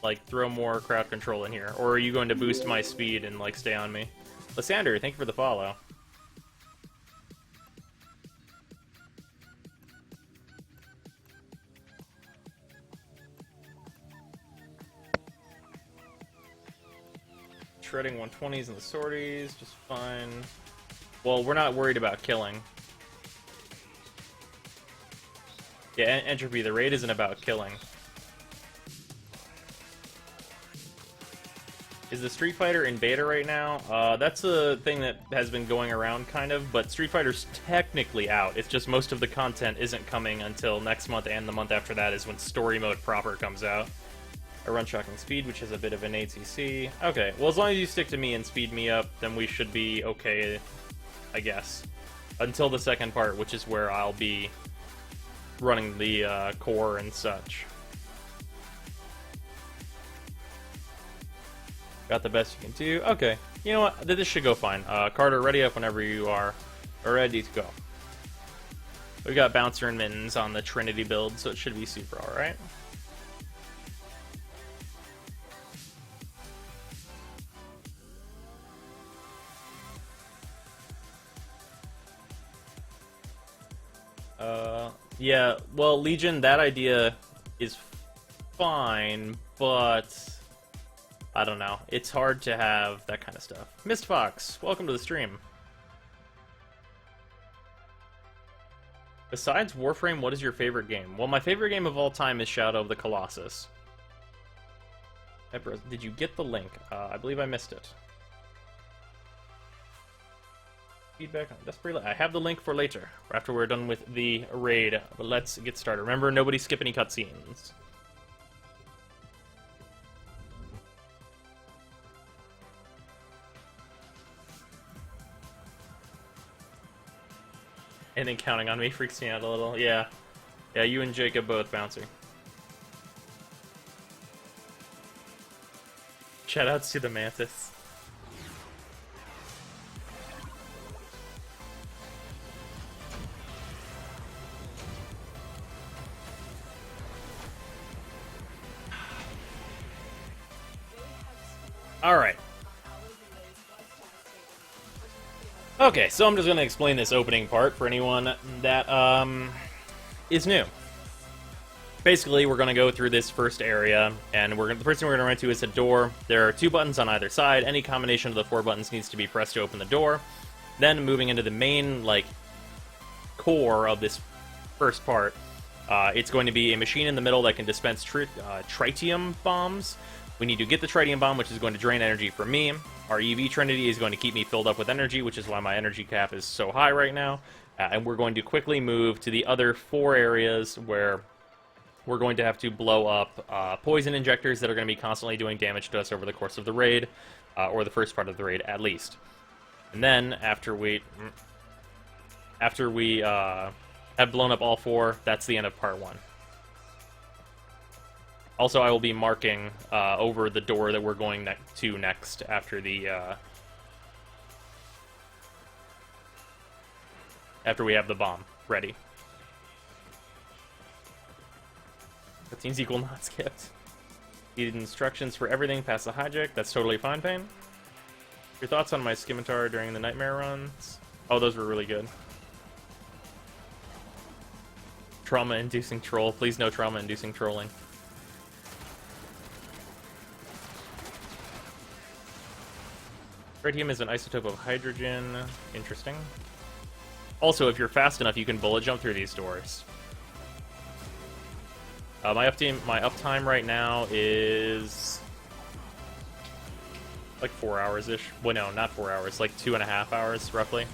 like, throw more crowd control in here? Or are you going to boost my speed and, like, stay on me? Lysander, thank you for the follow. Shredding 120s in the sorties, just fine. Well, we're not worried about killing. Yeah, Entropy, the raid isn't about killing. Is the Street Fighter in beta right now? That's a thing that has been going around, kind of, but Street Fighter's technically out. It's just most of the content isn't coming until next month, and the month after that is when Story Mode proper comes out. I run Shocking Speed, which is a bit of an ATC. Okay, well, as long as you stick to me and speed me up, then we should be okay, I guess. Until the second part, which is where I'll be running the core and such. Got the best you can do. Okay, you know what? This should go fine. Carter, ready up whenever you are ready to go. We got Bouncer and Mittens on the Trinity build, so it should be super alright. Yeah, well, Legion, that idea is fine, but I don't know. It's hard to have that kind of stuff. Mistfox, welcome to the stream. Besides Warframe, what is your favorite game? Well, my favorite game of all time is Shadow of the Colossus. Did you get the link? I believe I missed it. Feedback on Desperate. I have the link for later, after we're done with the raid. But let's get started. Remember, nobody skip any cutscenes. And then counting on me freaks me out a little. Yeah. Yeah, you and Jacob both bouncing. Shoutouts to the Mantis. Alright. Okay, so I'm just going to explain this opening part for anyone that is new. Basically, we're going to go through this first area, and the first thing we're going to run into is a door. There are 2 buttons on either side. Any combination of the 4 buttons needs to be pressed to open the door. Then, moving into the main, core of this first part, it's going to be a machine in the middle that can dispense tritium bombs. We need to get the tritium bomb, which is going to drain energy from me. Our EV Trinity is going to keep me filled up with energy, which is why my energy cap is so high right now. And we're going to quickly move to the other 4 areas where we're going to have to blow up poison injectors that are going to be constantly doing damage to us over the course of the raid, or the first part of the raid at least. And then, after we have blown up all 4, that's the end of part 1. Also, I will be marking over the door that we're going to next after after we have the bomb ready. Cutscenes equal not skipped. Needed instructions for everything past the hijack. That's totally fine, Payne. Your thoughts on my scimitar during the nightmare runs? Oh, those were really good. Trauma-inducing troll. Please no trauma-inducing trolling. Tritium is an isotope of hydrogen. Interesting. Also, if you're fast enough, you can bullet jump through these doors. My uptime right now is like 4 hours-ish. Well, no, not 4 hours. Like 2.5 hours, roughly.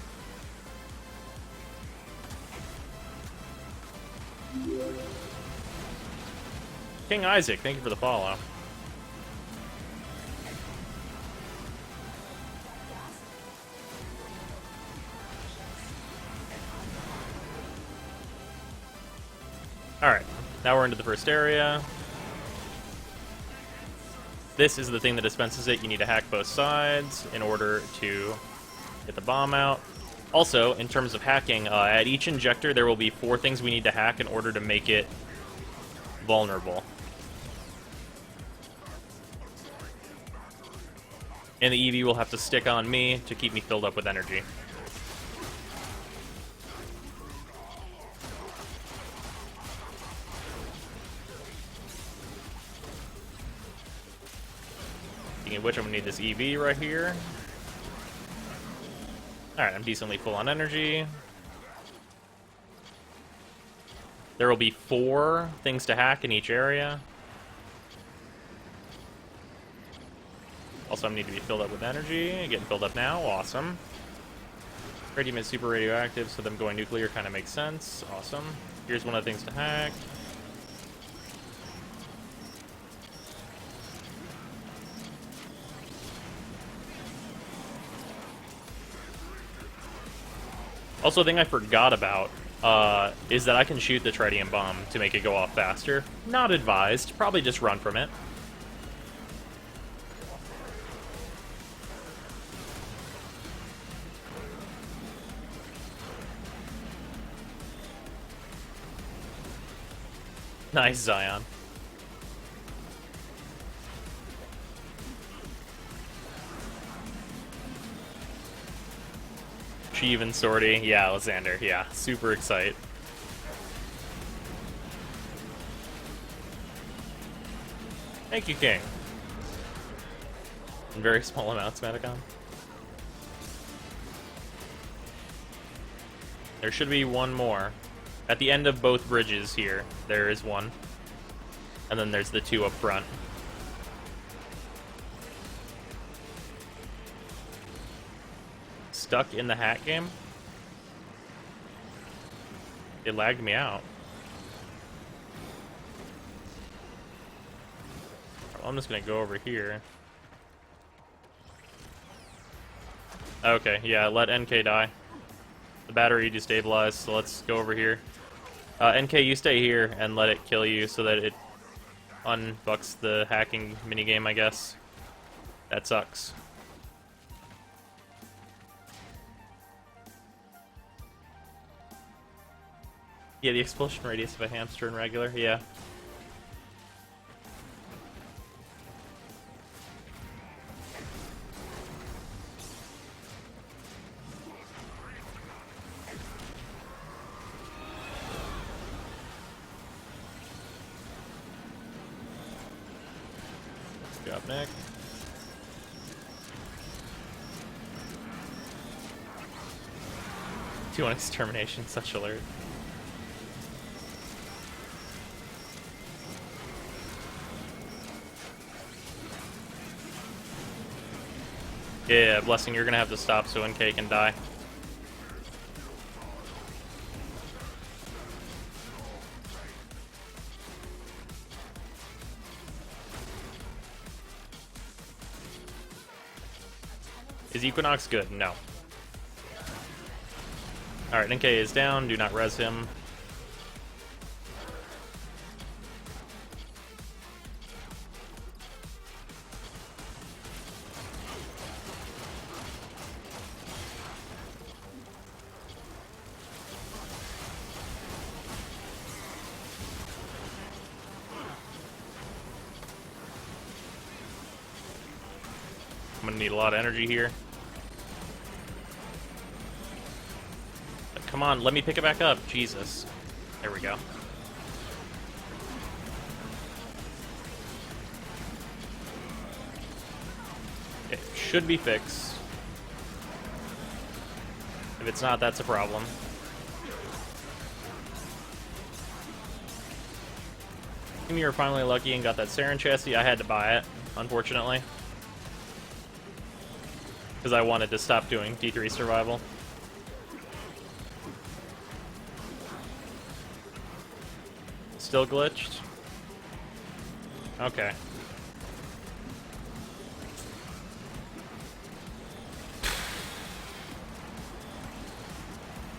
King Isaac, thank you for the follow. Alright, now we're into the first area. This is the thing that dispenses it. You need to hack both sides in order to get the bomb out. Also, in terms of hacking, at each injector there will be 4 things we need to hack in order to make it vulnerable. And the EV will have to stick on me to keep me filled up with energy. Speaking of which, I'm going to need this EV right here. Alright, I'm decently full on energy. There will be 4 things to hack in each area. Also, I need to be filled up with energy. Getting filled up now. Awesome. Radium is super radioactive, so them going nuclear kind of makes sense. Awesome. Here's one of the things to hack. Also, a thing I forgot about is that I can shoot the tritium bomb to make it go off faster. Not advised. Probably just run from it. Nice, Zion. Sheev and Sortie. Yeah, Alexander. Yeah, super excited. Thank you, King. In very small amounts, Maticon. There should be one more. At the end of both bridges here, there is one. And then there's the 2 up front. Stuck in the hack game? It lagged me out. Well, I'm just gonna go over here. Okay, yeah, let NK die. The battery destabilized, so let's go over here. NK, you stay here and let it kill you so that it unbucks the hacking minigame, I guess. That sucks. Yeah, the expulsion radius of a hamster in regular, yeah. Good job, Nick. 2-1 extermination, such alert. Yeah, Blessing, you're gonna have to stop so NK can die. Is Equinox good? No. Alright, NK is down. Do not res him. I'm gonna need a lot of energy here. Come on, let me pick it back up. Jesus. There we go. It should be fixed. If it's not, that's a problem. You were finally lucky and got that Saren chassis. I had to buy it, unfortunately. Because I wanted to stop doing D3 survival. Still glitched? Okay.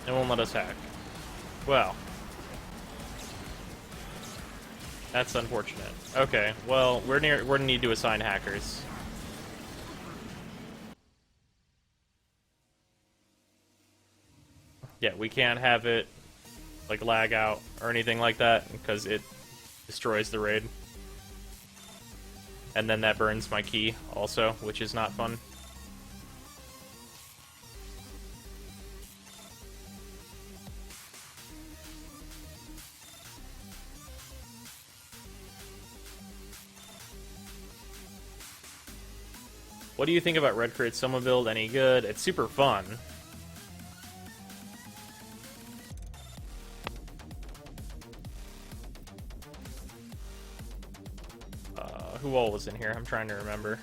It won't let us hack. Well. That's unfortunate. Okay, well, we're gonna need to assign hackers. Yeah, we can't have it like lag out or anything like that because it destroys the raid. And then that burns my key also, which is not fun. What do you think about Red Crit Soma build? Any good? It's super fun. Who all was in here? I'm trying to remember.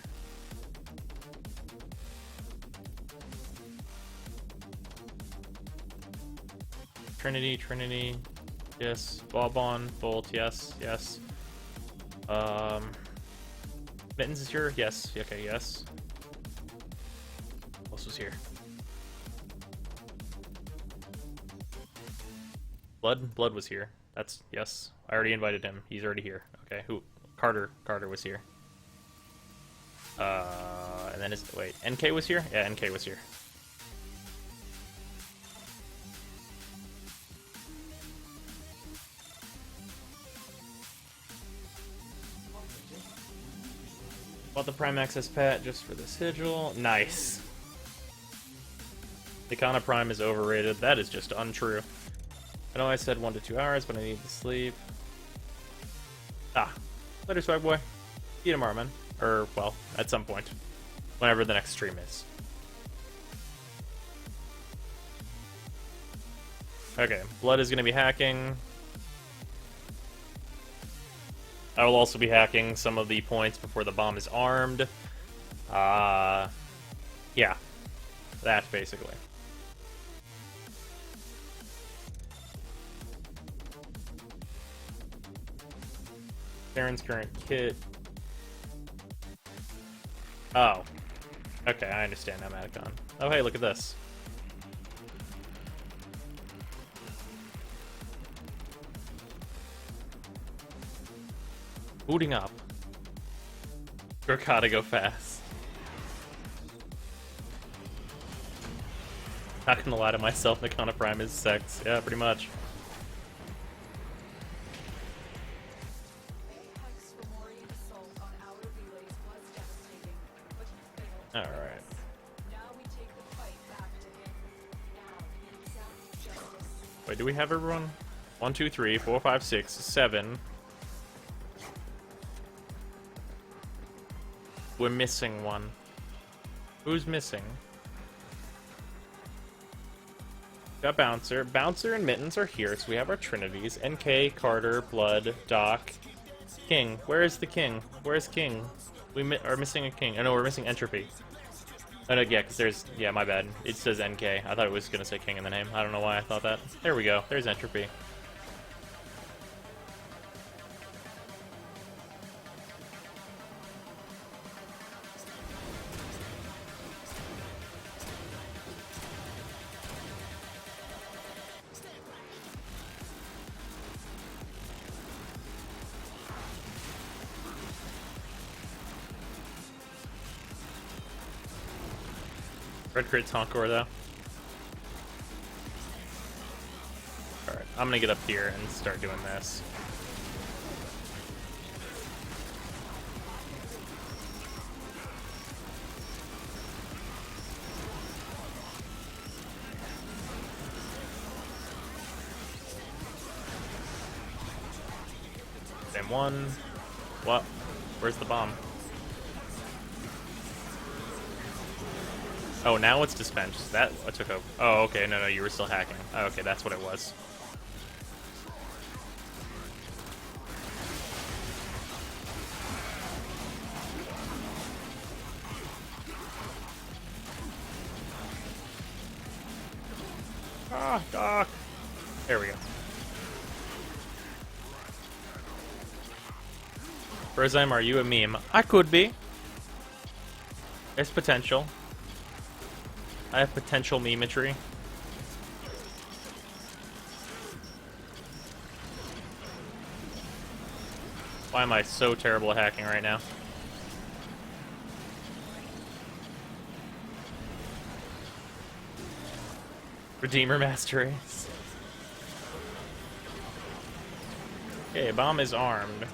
Trinity, yes. Bobon, Bolt, yes, yes. Mittens is here? Yes, okay, yes. Who else was here? Blood was here. That's, yes. I already invited him. He's already here. Okay, who? Carter was here. And then wait, NK was here? Yeah, NK was here. Bought the Prime Access Pet just for the sigil. Nice. The Kana Prime is overrated. That is just untrue. I know I said 1 to 2 hours, but I need to sleep. Ah. Later, swag boy. See you tomorrow, man. Or, well, at some point. Whenever the next stream is. Okay, Blood is going to be hacking. I will also be hacking some of the points before the bomb is armed. Yeah. That, basically. Karen's current kit. Oh. Okay, I understand now, Maticon. Oh, hey, look at this. Booting up. Gotta go fast. Not gonna lie to myself, Nikana Prime is sex. Yeah, pretty much. Alright. Wait, do we have everyone? 1, 2, 3, 4, 5, 6, 7. We're missing one. Who's missing? Got Bouncer. Bouncer and Mittens are here, so we have our Trinities. NK, Carter, Blood, Doc, King. Where is the King? Where's King? We are missing a King. Oh no, we're missing Entropy. Oh no, yeah, because there's... Yeah, my bad. It says NK. I thought it was going to say King in the name. I don't know why I thought that. There we go. There's Entropy. Red crit's Encore, though. Alright, I'm gonna get up here and start doing this. Same one. What? Where's the bomb? Oh, now it's dispensed. That I took a... Oh, okay. No, you were still hacking. Oh, okay, that's what it was. Ah, Doc. There we go. Rosheim, are you a meme? I could be. There's potential. I have potential memetry. Why am I so terrible at hacking right now? Redeemer Master Race. Okay, bomb is armed.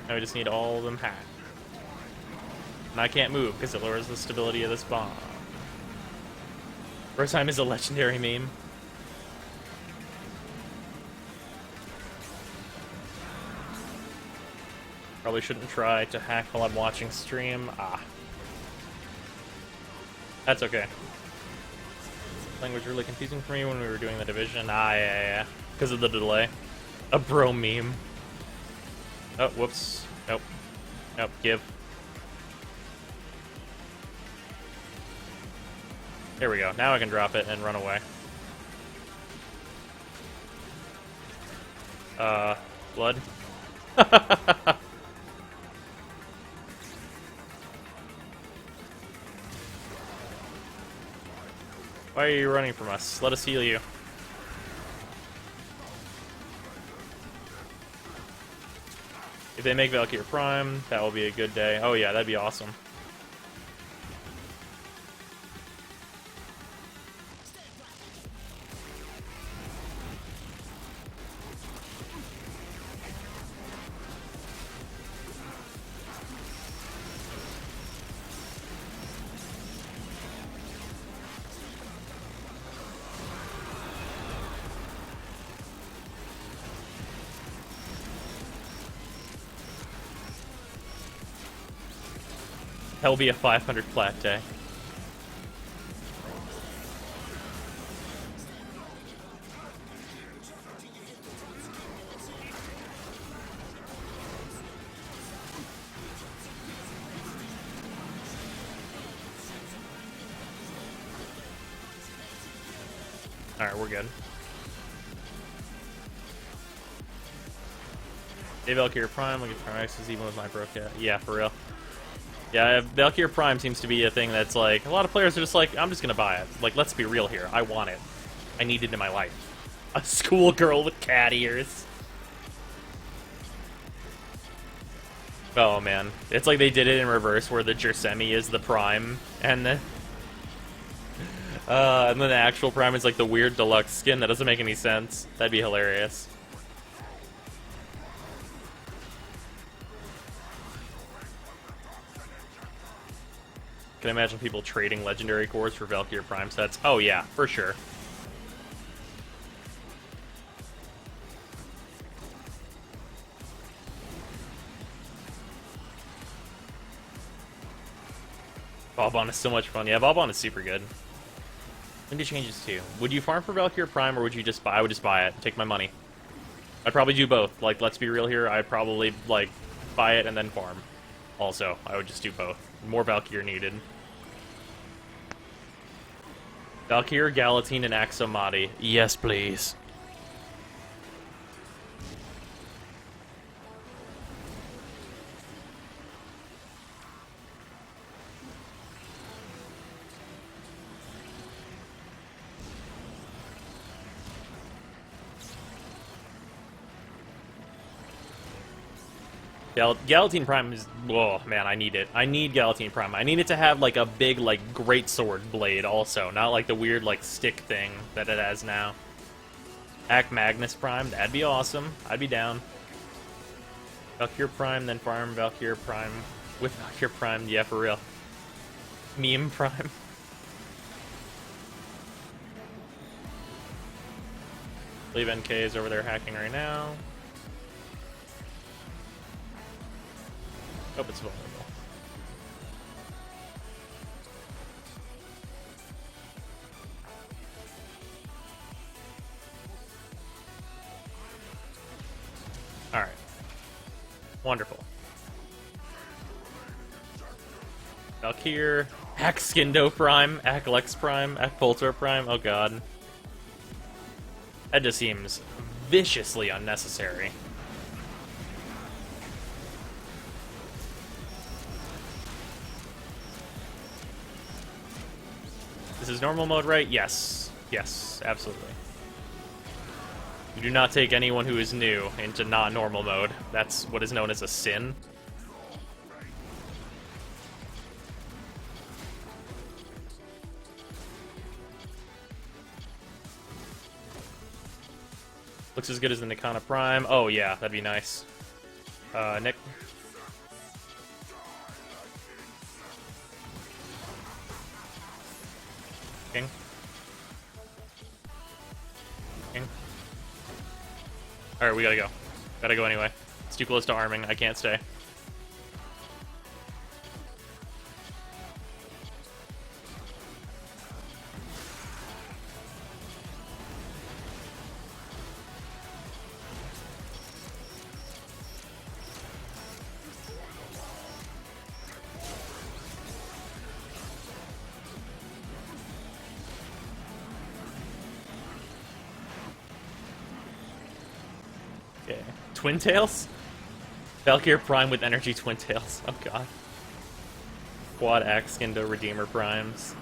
Now we just need all of them hacked. And I can't move because it lowers the stability of this bomb. Rosheim is a legendary meme. Probably shouldn't try to hack while I'm watching stream. Ah. That's okay. Language really confusing for me when we were doing the division. Ah, yeah. Because of the delay. A bro meme. Oh, whoops. Nope. Nope, give. There we go. Now I can drop it and run away. Blood. Why are you running from us? Let us heal you. If they make Valkyrie Prime, that will be a good day. Oh yeah, that'd be awesome. That'll be a 500 flat day. Alright, we're good. Hey, Valkyrie Prime, look at Primaxes even with my broke. Yeah, for real. Yeah, Valkyrie Prime seems to be a thing that's like, a lot of players are just like, I'm just gonna buy it. Like, let's be real here. I want it. I need it in my life. A schoolgirl with cat ears. Oh man. It's like they did it in reverse, where the Jersemi is the Prime, and And then the actual Prime is like the weird deluxe skin. That doesn't make any sense. That'd be hilarious. Can I imagine people trading legendary cores for Valkyrie Prime sets? Oh yeah, for sure. Bob-on is so much fun. Yeah, Bob-on is super good. When do changes to? Would you farm for Valkyrie Prime, or would you just buy? I would just buy it. Take my money. I'd probably do both. Like, let's be real here. I'd probably, like, buy it and then farm. Also, I would just do both. More Valkyrie needed. Valkyrie, Galatine, and Axomati. Yes, please. Galatine Prime is... Oh, man, I need it. I need Galatine Prime. I need it to have, like, a big, like, greatsword blade also. Not, like, the weird, like, stick thing that it has now. Act Magnus Prime. That'd be awesome. I'd be down. Valkyrie Prime, then farm Valkyrie Prime. With Valkyrie Prime. Yeah, for real. Meme Prime. Leave NK is over there hacking right now. Hope it's vulnerable. Alright. Wonderful. Valkyrie. Hack Skindo Prime. Hack Lex Prime. Hack Polter Prime. Oh god. That just seems viciously unnecessary. This is normal mode, right? Yes. Yes, absolutely. You do not take anyone who is new into not normal mode. That's what is known as a sin. Looks as good as the Nikana Prime. Oh yeah, that'd be nice. Nick. King. King. Alright, we gotta go. Gotta go anyway. It's too close to arming. I can't stay. Twin Tails? Valkyrie Prime with energy Twin Tails. Oh god. Quad Axe Skindo Redeemer Primes.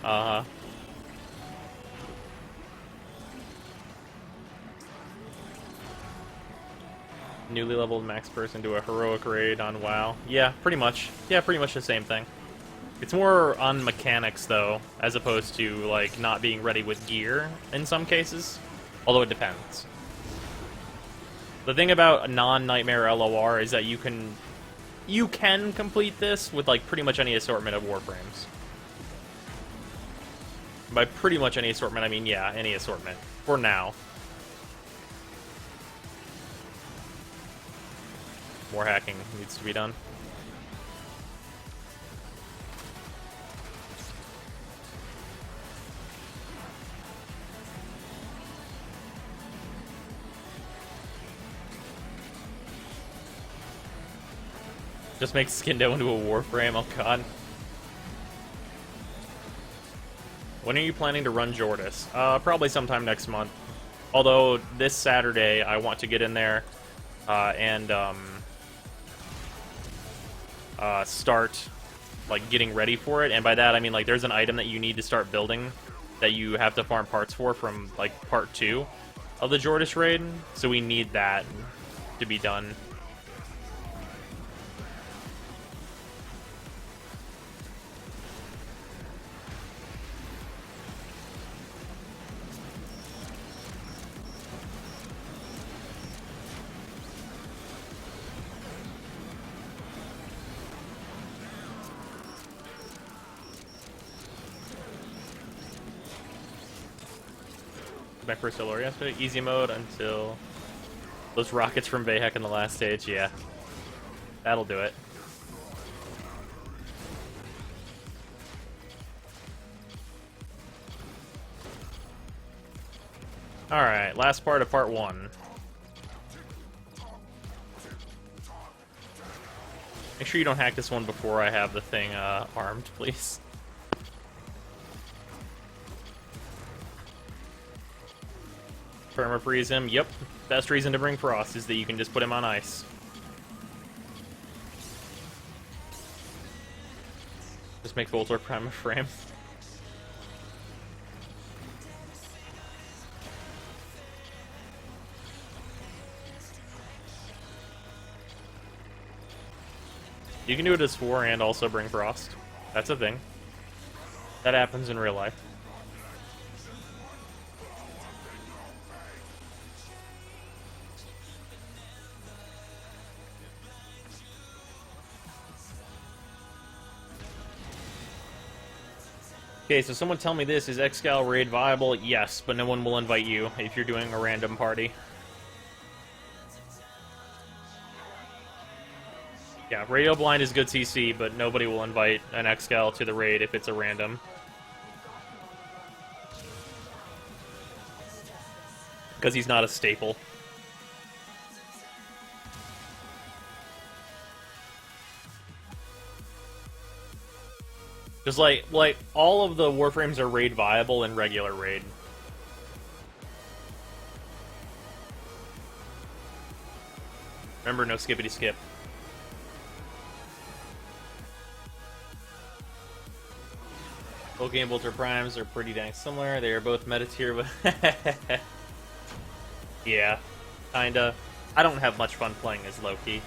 Newly leveled max person to a heroic raid on WoW. Yeah, pretty much. Yeah, pretty much the same thing. It's more on mechanics, though, as opposed to, like, not being ready with gear in some cases. Although it depends. The thing about non-Nightmare LOR is that you can complete this with, like, pretty much any assortment of Warframes. By pretty much any assortment, I mean, yeah, any assortment. For now. More hacking needs to be done. Just make Skindo into a Warframe, oh god. When are you planning to run Sorties? Probably sometime next month. Although, this Saturday, I want to get in there and start, like, getting ready for it. And by that, I mean, like, there's an item that you need to start building that you have to farm parts for from, like, part 2 of the Sorties raid. So we need that to be done. My first solo yesterday. Easy mode until those rockets from Bayhek in the last stage. Yeah, that'll do it. Alright, last part of part 1. Make sure you don't hack this one before I have the thing armed, please. Perma freeze him. Yep. Best reason to bring Frost is that you can just put him on ice. Just make Voltor Prima frame. You can do it as 4 and also bring Frost. That's a thing. That happens in real life. Okay, so someone tell me this. Is Excal raid viable? Yes, but no one will invite you if you're doing a random party. Yeah, Radio Blind is good CC, but nobody will invite an Excal to the raid if it's a random. Because he's not a staple. Just like all of the Warframes are raid viable in regular raid. Remember, no skippity skip. Both game Bolter Primes are pretty dang similar. They are both meta tier, but yeah, kinda. I don't have much fun playing as Loki.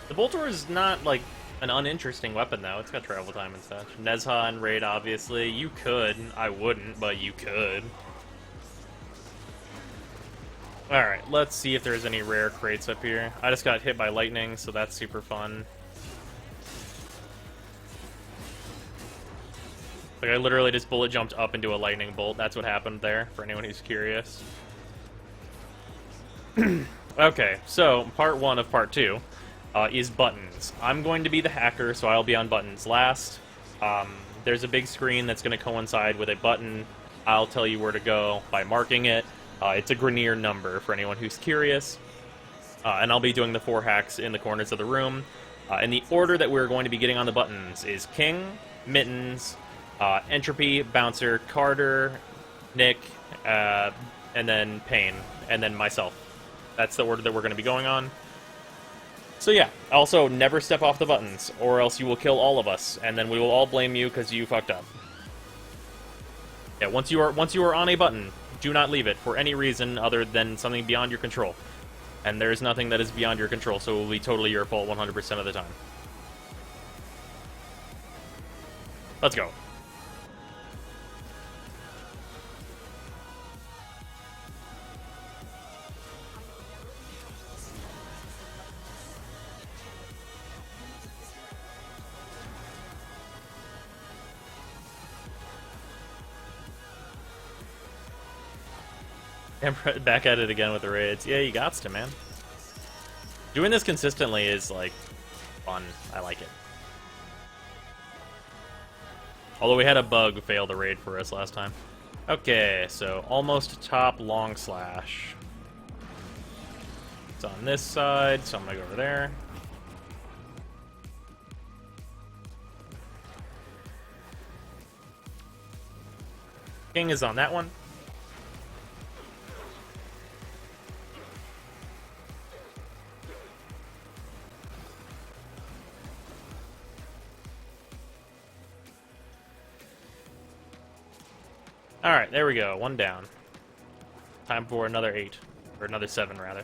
The Bolter is not like an uninteresting weapon though. It's got travel time and such. Nezha and raid, obviously. You could. I wouldn't, but you could. Alright, let's see if there's any rare crates up here. I just got hit by lightning, so that's super fun. Like, I literally just bullet jumped up into a lightning bolt. That's what happened there, for anyone who's curious. Okay, so part 1 of part 2 is buttons. I'm going to be the hacker, so I'll be on buttons last. There's a big screen that's going to coincide with a button. I'll tell you where to go by marking it. It's a Grenier number, for anyone who's curious. And I'll be doing the 4 hacks in the corners of the room. And the order that we're going to be getting on the buttons is King, Mittens, Entropy, Bouncer, Carter, Nick, and then Payne, and then myself. That's the order that we're going to be going on. So yeah, also never step off the buttons, or else you will kill all of us, and then we will all blame you because you fucked up. Yeah, once you are on a button, do not leave it for any reason other than something beyond your control. And there is nothing that is beyond your control, so it will be totally your fault 100% of the time. Let's go. And back at it again with the raids. Yeah, you gots to, man. Doing this consistently is, like, fun. I like it. Although we had a bug fail the raid for us last time. Okay, so almost top long slash. It's on this side, so I'm gonna go over there. King is on that one. Alright, there we go. 1 down. Time for another 8. Or another 7, rather.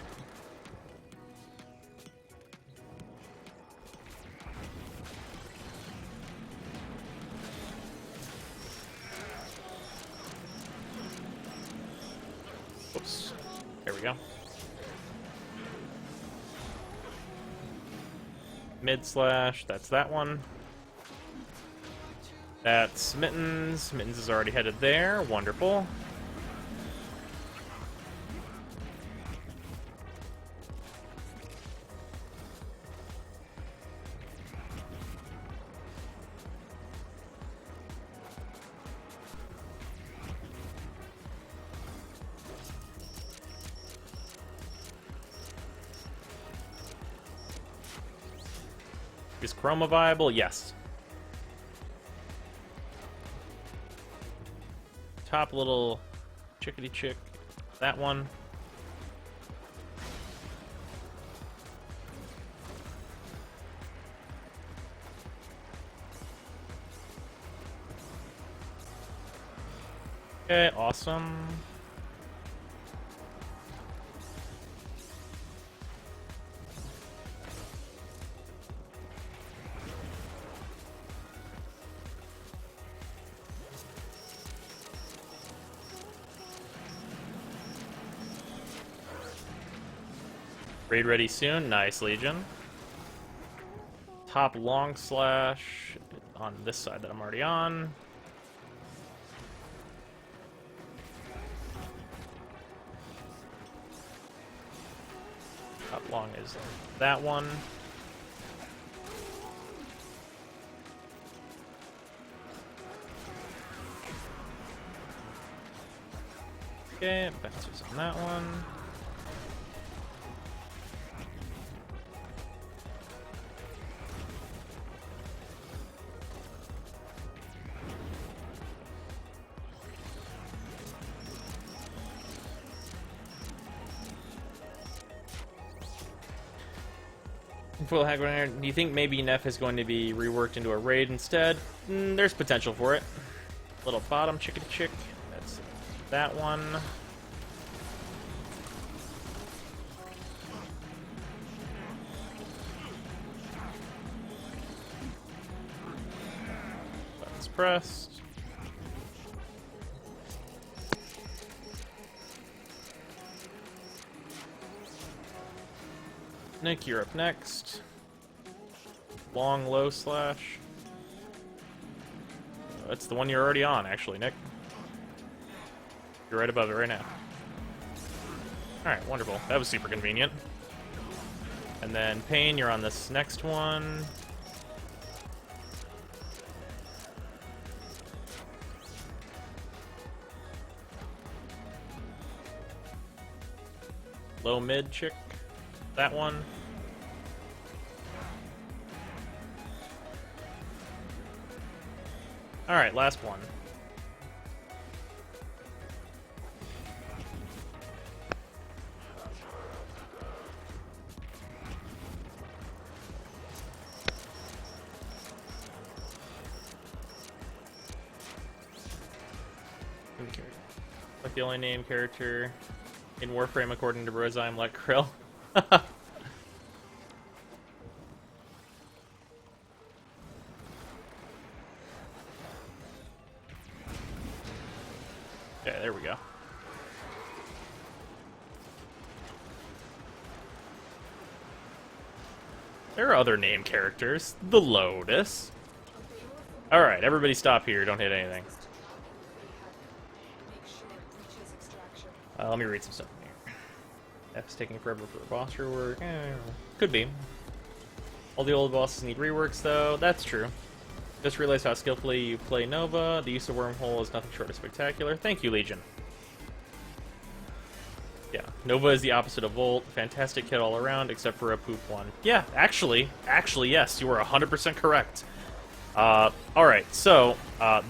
Whoops. There we go. Mid slash, that's that one. That's Mittens. Mittens is already headed there. Wonderful. Is Chroma viable? Yes. Top little chickadee chick. That one. Okay, awesome. Raid ready soon. Nice, Legion. Top long slash on this side that I'm already on. Top long is that one. Okay, bouncers on that one. Full hack runner. Do you think maybe Neff is going to be reworked into a raid instead? There's potential for it. Little bottom chickadee chick. That's that one. Buttons pressed. Nick, you're up next. Long, low slash. That's the one you're already on, actually, Nick. You're right above it right now. Alright, wonderful. That was super convenient. And then Pain, you're on this next one. Low mid chick. That one. Alright, last one. Like the only named character in Warframe according to Brozyme like Krill. Okay, there we go. There are other name characters. The Lotus. Alright, everybody stop here. Don't hit anything. Let me read some stuff here. F's taking forever for a boss rework. Could be. All the old bosses need reworks, though. That's true. Just realized how skillfully you play Nova. The use of Wormhole is nothing short of spectacular. Thank you, Legion. Yeah, Nova is the opposite of Volt. Fantastic kit all around, except for a poop one. Yeah, actually, yes, you were 100% correct. Alright, so, the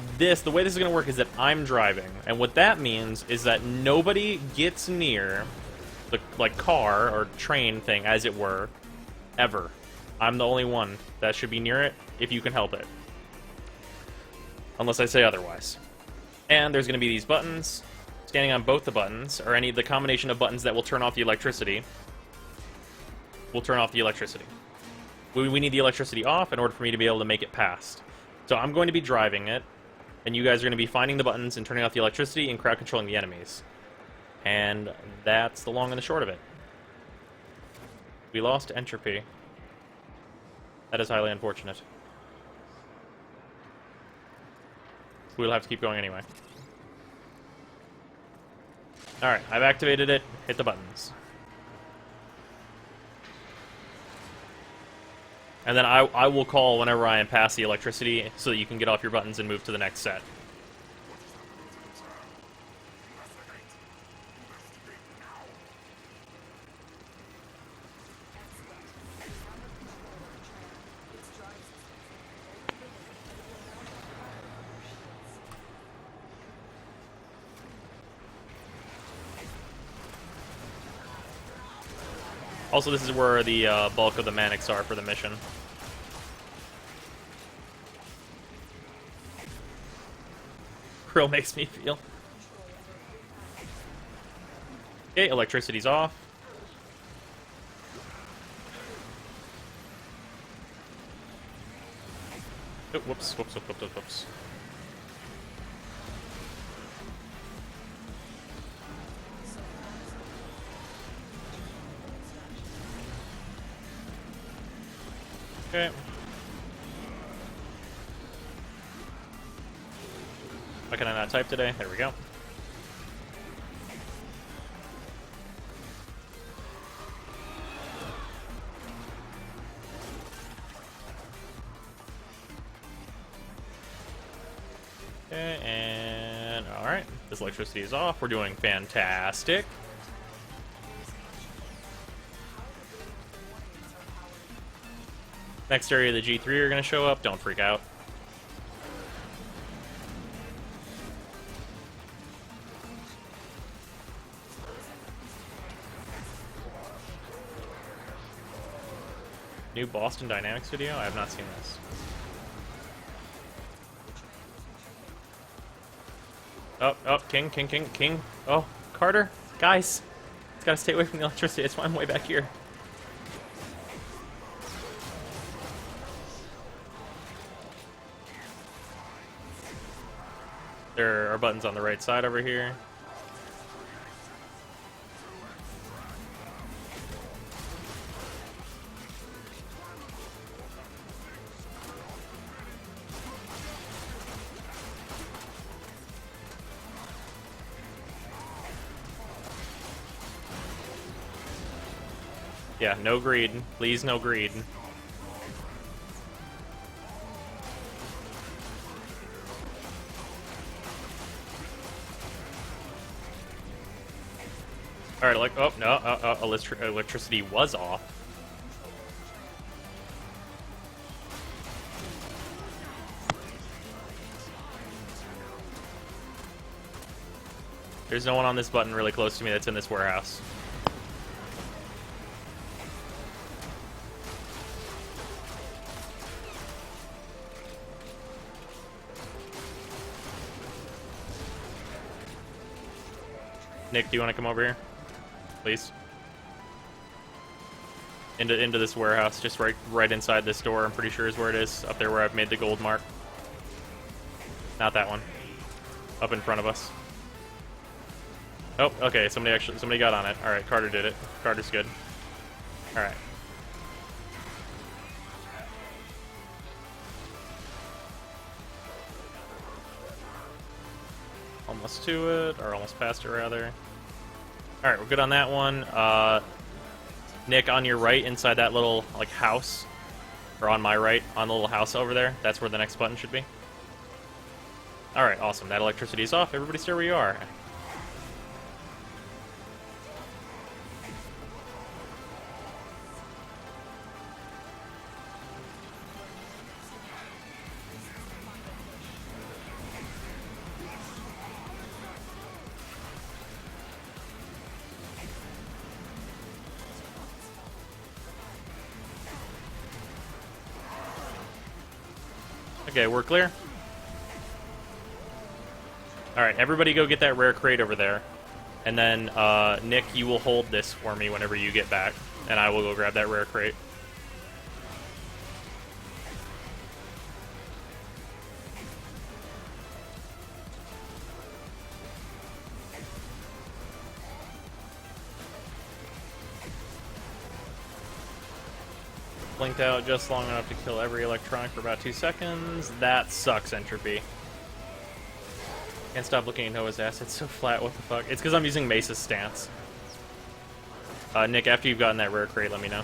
way this is going to work is that I'm driving, and what that means is that nobody gets near the, car or train thing, as it were, ever. I'm the only one that should be near it, if you can help it. Unless I say otherwise. And there's going to be these buttons. Standing on both the buttons, or the combination of buttons that will turn off the electricity, will turn off the electricity. We need the electricity off in order for me to be able to make it past. So I'm going to be driving it, and you guys are going to be finding the buttons and turning off the electricity and crowd controlling the enemies. And that's the long and the short of it. We lost entropy. That is highly unfortunate. We'll have to keep going anyway. Alright, I've activated it. Hit the buttons. And then I will call whenever I am past the electricity so that you can get off your buttons and move to the next set. Also, this is where the bulk of the manics are for the mission. Real makes me feel. Okay, electricity's off. Oh, whoops. Okay. Why can I not type today? There we go. Okay, and alright. This electricity is off. We're doing fantastic. Next area of the G3 are going to show up. Don't freak out. New Boston Dynamics video? I have not seen this. Oh, King. Oh, Carter, guys. It's gotta stay away from the electricity. That's why I'm way back here. There are buttons on the right side over here. Yeah, no greed. Please, no greed. Alright, like, oh, no, electricity was off. There's no one on this button really close to me that's in this warehouse. Nick, do you want to come over here? Please. Into this warehouse, just right inside this door, I'm pretty sure is where it is. Up there where I've made the gold mark. Not that one. Up in front of us. Oh, okay, somebody got on it. Alright, Carter did it. Carter's good. Alright. Almost to it, or almost past it, rather. Alright, we're good on that one. Nick, on your right, inside that little, like, house, or on my right, on the little house over there, that's where the next button should be. Alright, awesome. That electricity is off. Everybody stay where you are. Okay, we're clear. Alright, everybody go get that rare crate over there. And then, Nick, you will hold this for me whenever you get back. And I will go grab that rare crate. Blinked out just long enough to kill every electronic for about 2 seconds. That sucks, Entropy. Can't stop looking at Noah's ass. It's so flat. What the fuck? It's because I'm using Mesa's stance. Nick, after you've gotten that rare crate, let me know.